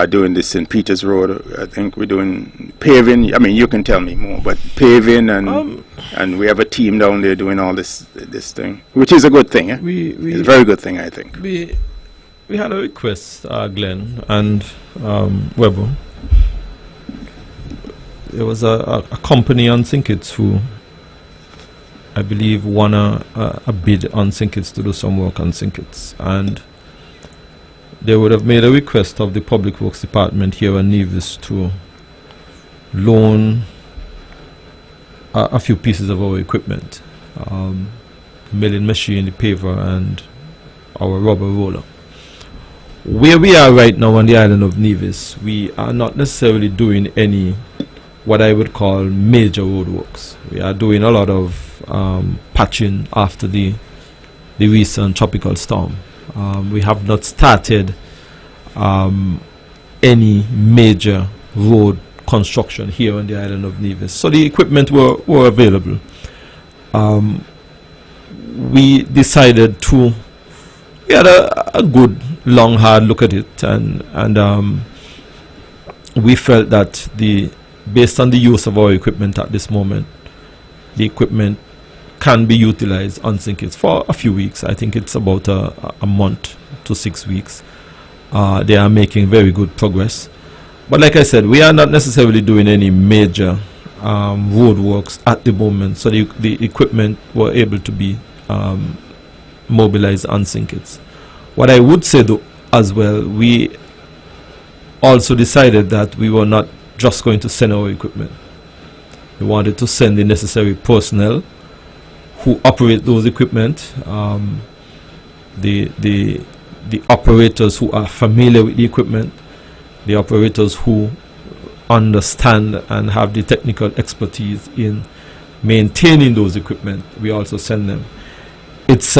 doing this St. Peter's Road. I think we're doing paving. I mean, you can tell me more, but paving and we have a team down there doing all this thing, which is a good thing. Eh? It's a very good thing, I think. We had a request, Glenn and Webbo. There was a company on St. Kitts who, I believe, won a bid on St. Kitts to do some work on St. Kitts, and they would have made a request of the Public Works Department here in Nevis to loan a few pieces of our equipment, milling machine, the paver, and our rubber roller. Where we are right now on the island of Nevis, we are not necessarily doing any what I would call major roadworks. We are doing a lot of patching after the recent tropical storm. We have not started any major road construction here on the island of Nevis. So the equipment were available. We decided to, we had a good long hard look at it, and we felt that based on the use of our equipment at this moment, the equipment can be utilized on St. Kitts for a few weeks. I think it's about a month to 6 weeks. They are making very good progress. But like I said, we are not necessarily doing any major road works at the moment. So the equipment were able to be mobilized on St. Kitts. What I would say though as well, we also decided that we were not just going to send our equipment. We wanted to send the necessary personnel who operate those equipment, the operators who are familiar with the equipment, the operators who understand and have the technical expertise in maintaining those equipment. We also send them. It's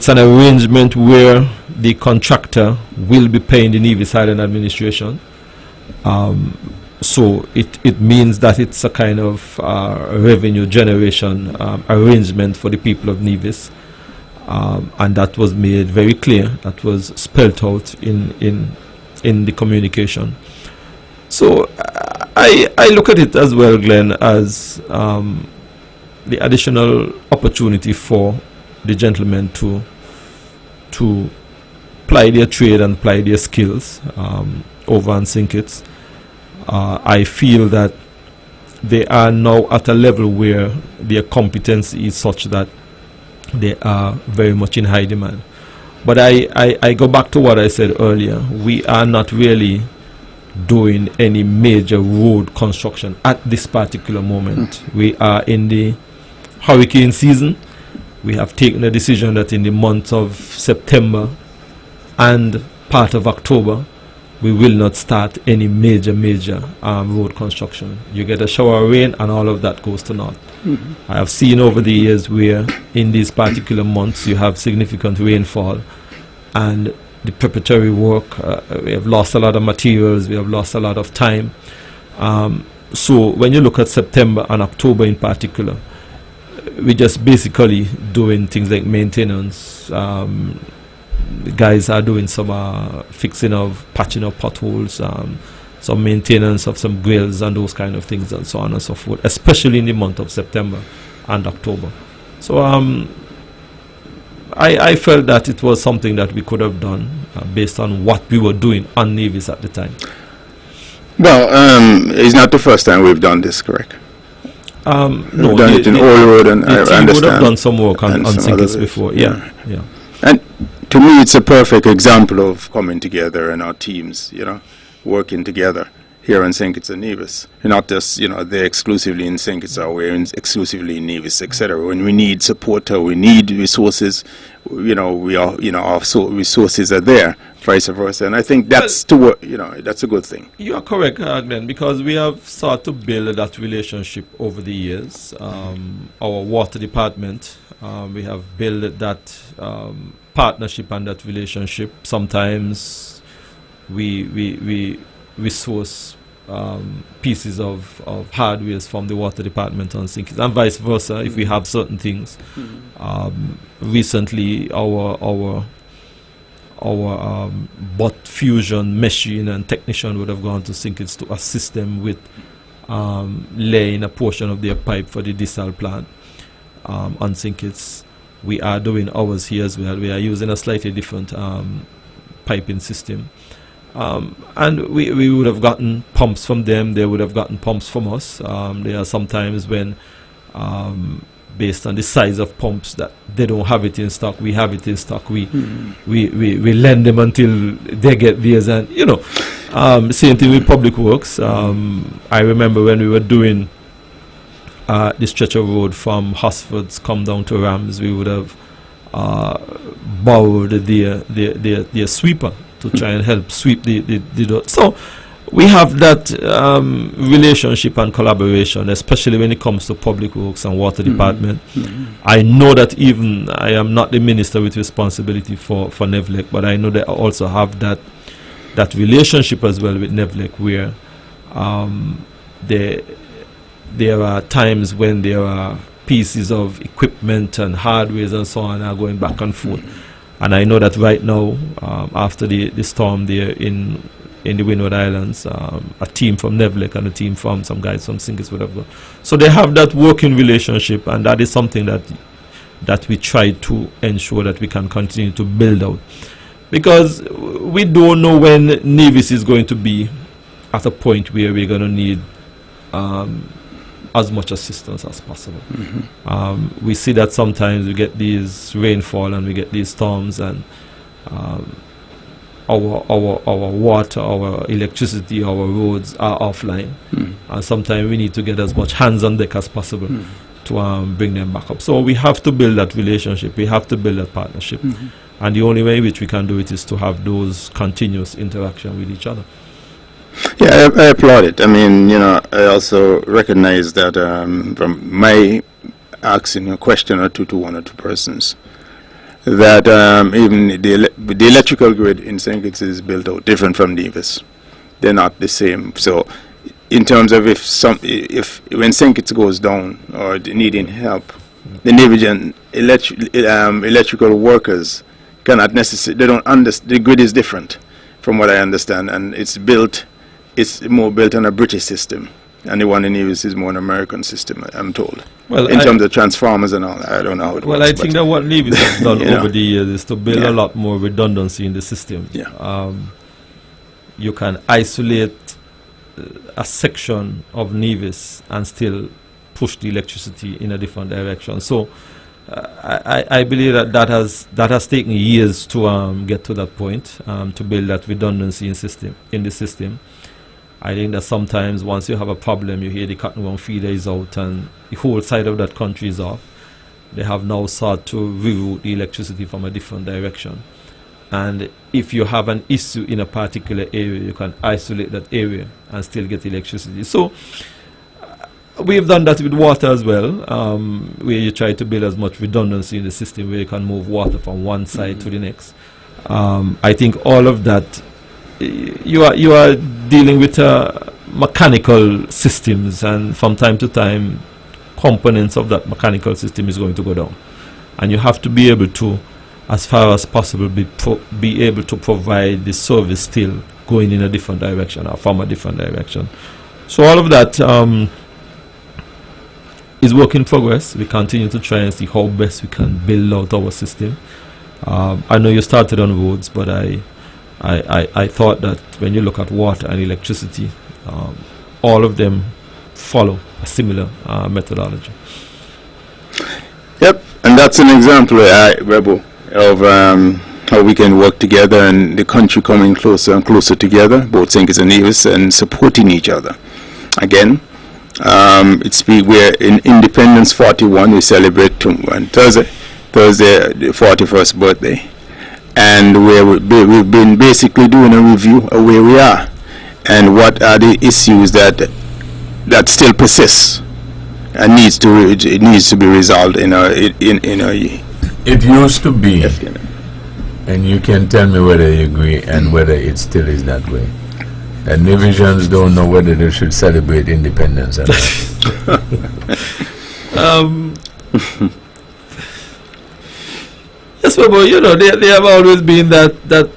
an arrangement where the contractor will be paying the Nevis Island administration. So it means that it's a kind of revenue generation arrangement for the people of Nevis, and that was made very clear. That was spelled out in the communication. So I look at it as well, Glenn, as the additional opportunity for the gentlemen to ply their trade and ply their skills over on St. Kitts. I feel that they are now at a level where their competency is such that they are very much in high demand. But I go back to what I said earlier. We are not really doing any major road construction at this particular moment. We are in the hurricane season. We have taken a decision that in the month of September and part of October, we will not start any major road construction. You get a shower of rain and all of that goes to naught. I have seen over the years where in these particular months you have significant rainfall and the preparatory work, we have lost a lot of materials, we have lost a lot of time. So when you look at September and October in particular, we're just basically doing things like maintenance. The guys are doing some fixing of patching of potholes, some maintenance of some grills and those kind of things and so on and so forth, especially in the month of September and October. So I felt that it was something that we could have done based on what we were doing on Nevis at the time. Well, it's not the first time we've done this, correct? No, we've done it in Oil Road, and I understand. would have done some work on St. Kitts before, yeah. And to me, it's a perfect example of coming together and our teams, working together here in St. Kitts and Nevis. Not just, they're exclusively in St. Kitts or we're exclusively in Nevis, etc. When we need support or we need resources, we are, our resources are there, vice versa. And I think that's that's a good thing. You are correct, Glenn, because we have started to build that relationship over the years. Our water department, we have built that partnership and that relationship. Sometimes we source pieces of hardware from the water department on St. Kitts, and vice versa if we have certain things. Recently, our bot fusion machine and technician would have gone to St. Kitts to assist them with laying a portion of their pipe for the desal plant on St. Kitts. We are doing ours here as well. We are using a slightly different piping system. And we would have gotten pumps from them, they would have gotten pumps from us. There are some times when, based on the size of pumps, that they don't have it in stock, we have it in stock. We lend them until they get theirs, and same thing with public works. I remember when we were doing the stretch of road from Hosford's come down to Rams, we would have borrowed their sweeper to try and help sweep the dirt. So we have that relationship and collaboration, especially when it comes to public works and water department. I know that even I am not the minister with responsibility for NEVLEC, but I know that I also have that relationship as well with NEVLEC, where there are times when there are pieces of equipment and hardware and so on are going back and forth. And I know that right now, after the storm there in the Windward Islands, a team from NEVLEC and a team from some guys from St. Kitts would have gone. So they have that working relationship, and that is something that we try to ensure that we can continue to build out. Because we don't know when Nevis is going to be at a point where we're going to need as much assistance as possible. We see that sometimes we get these rainfall and we get these storms, and our water, our electricity, our roads are offline, and sometimes we need to get as much hands on deck as possible to bring them back up. So we have to build that relationship, we have to build that partnership, and the only way in which we can do it is to have those continuous interaction with each other. Yeah, I applaud it. I mean, I also recognize that from my asking a question or two to one or two persons, that even the electrical grid in St. Kitts is built out different from Nevis. They're not the same. So, in terms of if when St. Kitts goes down or needing help, the Nevian electrical workers cannot necessarily. They don't understand. The grid is different, from what I understand, and it's more built on a British system, and the one in Nevis is more an American system, I'm told. Well, in terms of transformers and all, I don't know how it works. Well, I think that what Nevis has done over the years is to build a lot more redundancy in the system. You can isolate a section of Nevis and still push the electricity in a different direction. So I believe that has taken years to get to that point, to build that redundancy in the system. I think that sometimes once you have a problem, you hear the cottonwood feeder is out and the whole side of that country is off. They have now sought to reroute the electricity from a different direction. And if you have an issue in a particular area, you can isolate that area and still get electricity. So we've done that with water as well, where you try to build as much redundancy in the system where you can move water from one side to the next. I think all of that, you are dealing with mechanical systems, and from time to time components of that mechanical system is going to go down, and you have to be able to, as far as possible, be able to provide the service still going in a different direction or from a different direction. So all of that is work in progress. We continue to try and see how best we can build out our system. I know you started on roads, but I thought that when you look at water and electricity, all of them follow a similar methodology. Yep, and that's an example, Webbo, of how we can work together and the country coming closer and closer together, both St. Kitts and Nevis, and supporting each other. Again, we're in Independence 41. We celebrate on Thursday the 41st birthday, and we've been basically doing a review of where we are and what are the issues that still persist and needs to be resolved in our. It used to be, and you can tell me whether you agree and whether it still is that way. And Nevisians don't know whether they should celebrate independence or not. Yes, but you know, they have always been that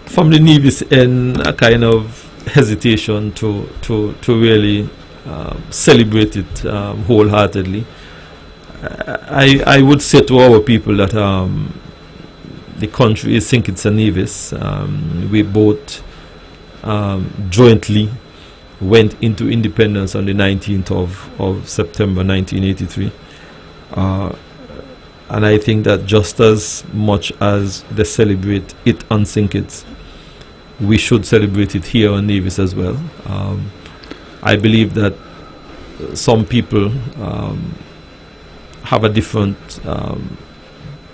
from the Nevis end a kind of hesitation to really celebrate it wholeheartedly. I would say to our people that the country is St. Kitts and Nevis. We both jointly went into independence on the 19th of September 1983. And I think that just as much as they celebrate it on St. Kitts, we should celebrate it here on Nevis as well. I believe that some people have a different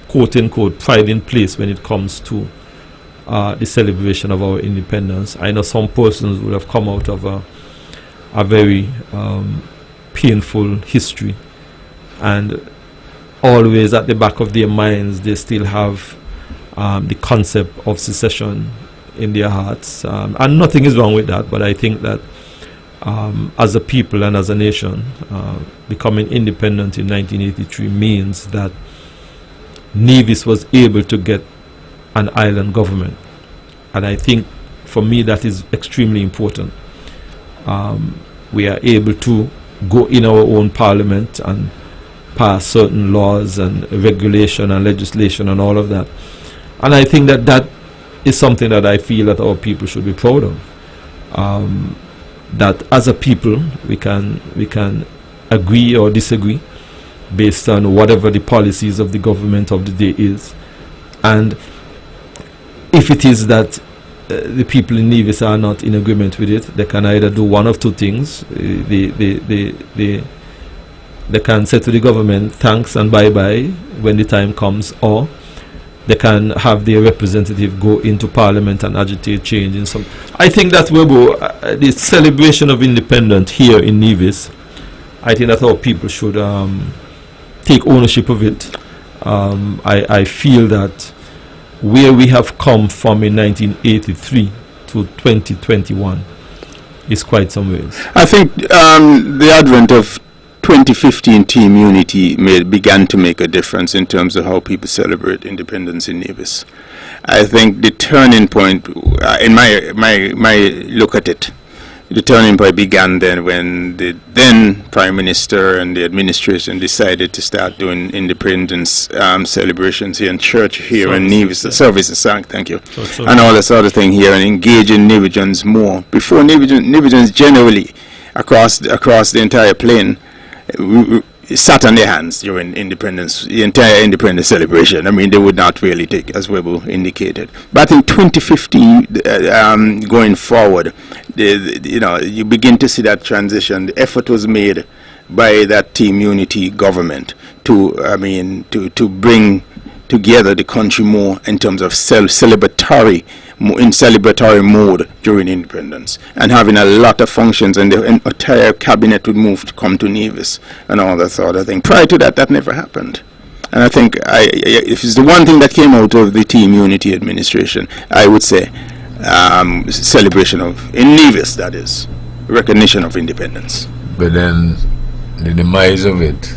quote-unquote pride in place when it comes to the celebration of our independence. I know some persons would have come out of a very painful history, and always at the back of their minds they still have the concept of secession in their hearts, and nothing is wrong with that, but I think that as a people and as a nation, becoming independent in 1983 means that Nevis was able to get an island government, and I think for me that is extremely important. We are able to go in our own parliament and pass certain laws and regulation and legislation and all of that, and I think that that is something that I feel that our people should be proud of. That as a people we can agree or disagree based on whatever the policies of the government of the day is, and if it is that the people in Nevis are not in agreement with it, they can either do one of two things. They can say to the government thanks and bye-bye when the time comes, or they can have their representative go into parliament and agitate change in some. I think that Webbo, the celebration of independence here in Nevis, I think that our people should take ownership of it. I feel that where we have come from in 1983 to 2021 is quite some ways. I think the advent of 2015 Team Unity began to make a difference in terms of how people celebrate independence in Nevis. I think the turning point, in my look at it, the turning point began then when the then Prime Minister and the administration decided to start doing independence celebrations here in church here in Nevis, services, thank you, and all this other thing here, and engaging Nevisians more. Before Nevisians generally across the entire plain sat on their hands during independence, the entire independence celebration. I mean, they would not really take, as Webbo indicated. But in 2015, going forward, you begin to see that transition. The effort was made by that Team Unity government to bring together the country more in terms of celebratory mode during independence, and having a lot of functions, and the entire cabinet would move to come to Nevis and all that sort of thing. Prior to that never happened. And I think if it's the one thing that came out of the Team Unity administration, I would say celebration of, in Nevis, that is, recognition of independence. But then the demise of it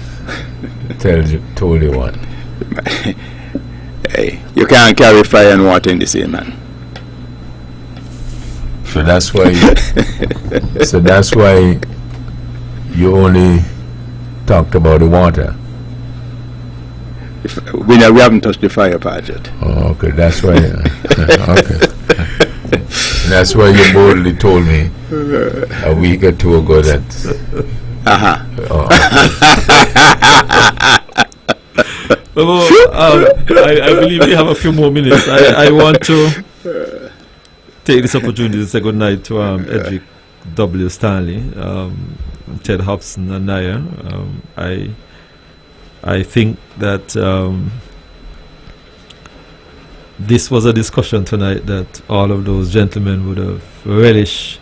told you what. Hey, you can't carry fire and water in the same man. So that's why you only talked about the water. We haven't touched the fire part yet. Oh, okay, that's why. Okay, that's why you boldly told me a week or two ago that. I believe we have a few more minutes. I want to take this opportunity to say good night to Edric W. Stanley, Ted Hobson, and Naya. I think that this was a discussion tonight that all of those gentlemen would have relished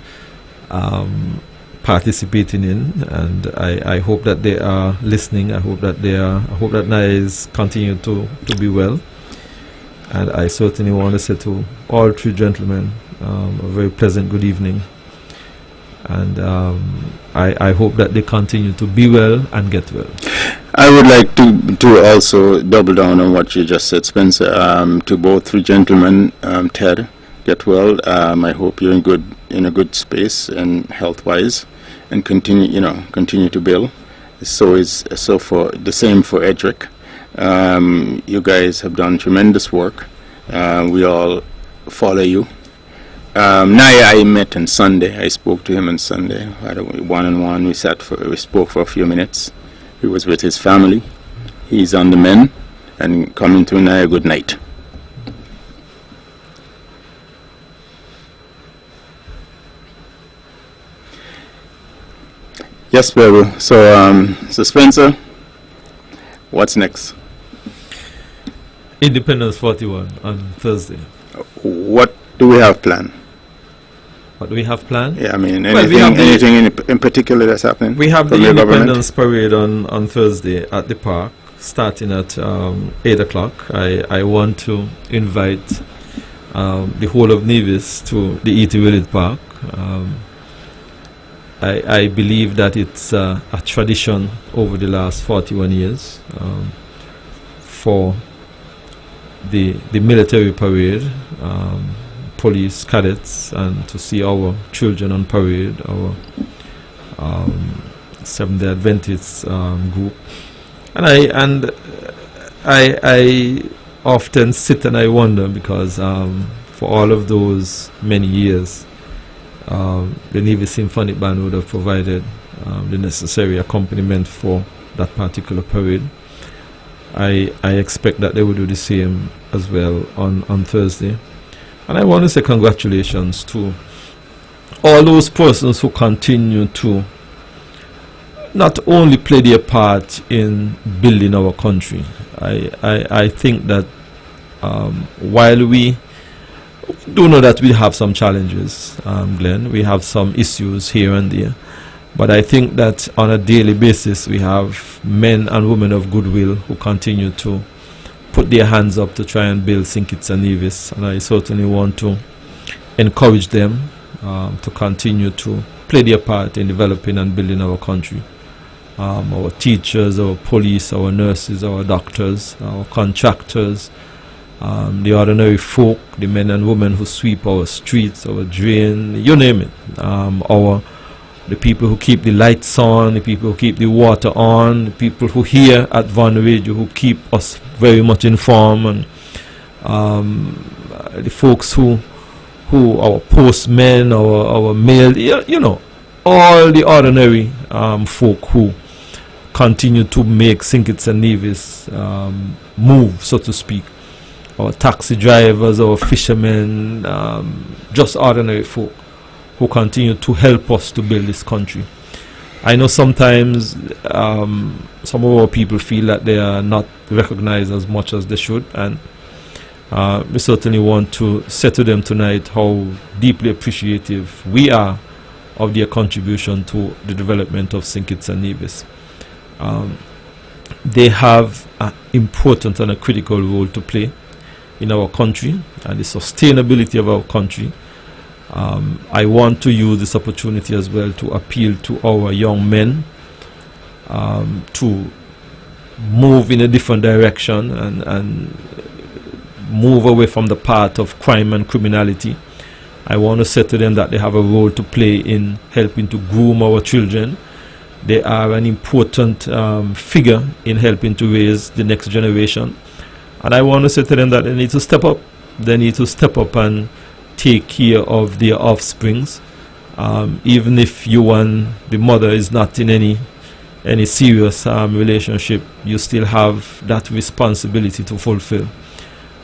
participating in, and I hope that they are listening. I hope that Naya is continuing to be well, and I certainly want to say to all three gentlemen a very pleasant good evening, And I hope that they continue to be well and get well. I would like to also double down on what you just said, Spencer. To both three gentlemen, Ted, get well. I hope you're in a good space and health-wise, and continue to build. So for the same for Edric. You guys have done tremendous work. We all follow you. Naya, I met on Sunday. I spoke to him on Sunday. Had a one-on-one. We spoke for a few minutes. He was with his family. He's on the mend, and coming to Naya, good night. Yes, Webbo. So Spencer, what's next? Independence 41 on Thursday. What do we have planned? What do we have planned? Yeah, I mean, Well, anything in particular that's happening? We have from the your Independence Parade on Thursday at the park, starting at 8 o'clock. I want to invite the whole of Nevis to the E.T. Willard Park. I believe that it's a tradition over the last 41 years for the military parade, police, cadets, and to see our children on parade, our Seventh-day Adventist group. And I often sit and I wonder, because for all of those many years, the Navy Symphonic Band would have provided the necessary accompaniment for that particular parade. I expect that they will do the same as well on Thursday. And I want to say congratulations to all those persons who continue to not only play their part in building our country. I think that while we do know that we have some challenges, Glenn, we have some issues here and there, but I think that on a daily basis we have men and women of goodwill who continue to put their hands up to try and build St. Kitts and Nevis, and I certainly want to encourage them to continue to play their part in developing and building our country. Our teachers, our police, our nurses, our doctors, our contractors, the ordinary folk, the men and women who sweep our streets, our drain, you name it, the people who keep the lights on, the people who keep the water on, the people who here at Von Radio who keep us very much informed, and the folks who our postmen, our mail, you know, all the ordinary folk who continue to make St. Kitts and Nevis move, so to speak. Our taxi drivers, our fishermen, just ordinary folk who continue to help us to build this country. I know sometimes some of our people feel that they are not recognized as much as they should, and we certainly want to say to them tonight how deeply appreciative we are of their contribution to the development of St. Kitts and Nevis. They have an important and a critical role to play in our country and the sustainability of our country. I want to use this opportunity as well to appeal to our young men to move in a different direction and move away from the path of crime and criminality. I want to say to them that they have a role to play in helping to groom our children. They are an important figure in helping to raise the next generation. And I want to say to them that they need to step up. They need to step up and take care of their offsprings. Even if you and the mother is not in any serious relationship, you still have that responsibility to fulfill.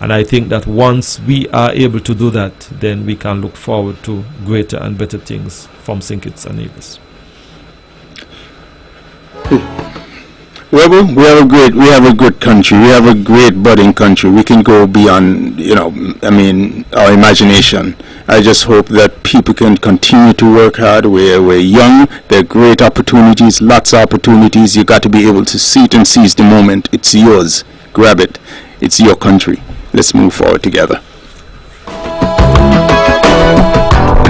And I think that once we are able to do that, then we can look forward to greater and better things from St. Kitts and Nevis. Webbo, we have a good country. We have a great budding country. We can go beyond, our imagination. I just hope that people can continue to work hard. We're young. There are great opportunities, lots of opportunities. You got to be able to see it and seize the moment. It's yours. Grab it. It's your country. Let's move forward together.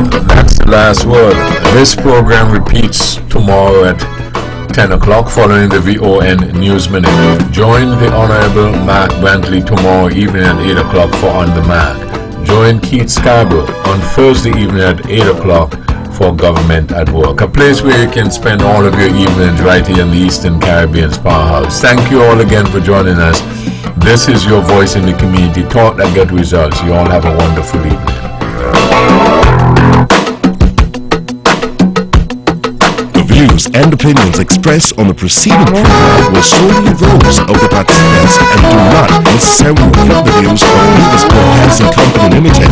That's last word. This program repeats tomorrow at 10 o'clock following the VON News Minute. Join the Honorable Mark Brantley tomorrow evening at 8 o'clock for On the Mark. Join Keith Scarborough on Thursday evening at 8 o'clock for Government at Work. A place where you can spend all of your evenings right here in the Eastern Caribbean's powerhouse. Thank you all again for joining us. This is your voice in the community. Talk that get results. You all have a wonderful evening. The views and opinions expressed on the preceding program were solely those of the participants and do not necessarily reflect the views of Nevis Broadcasting Company Limited.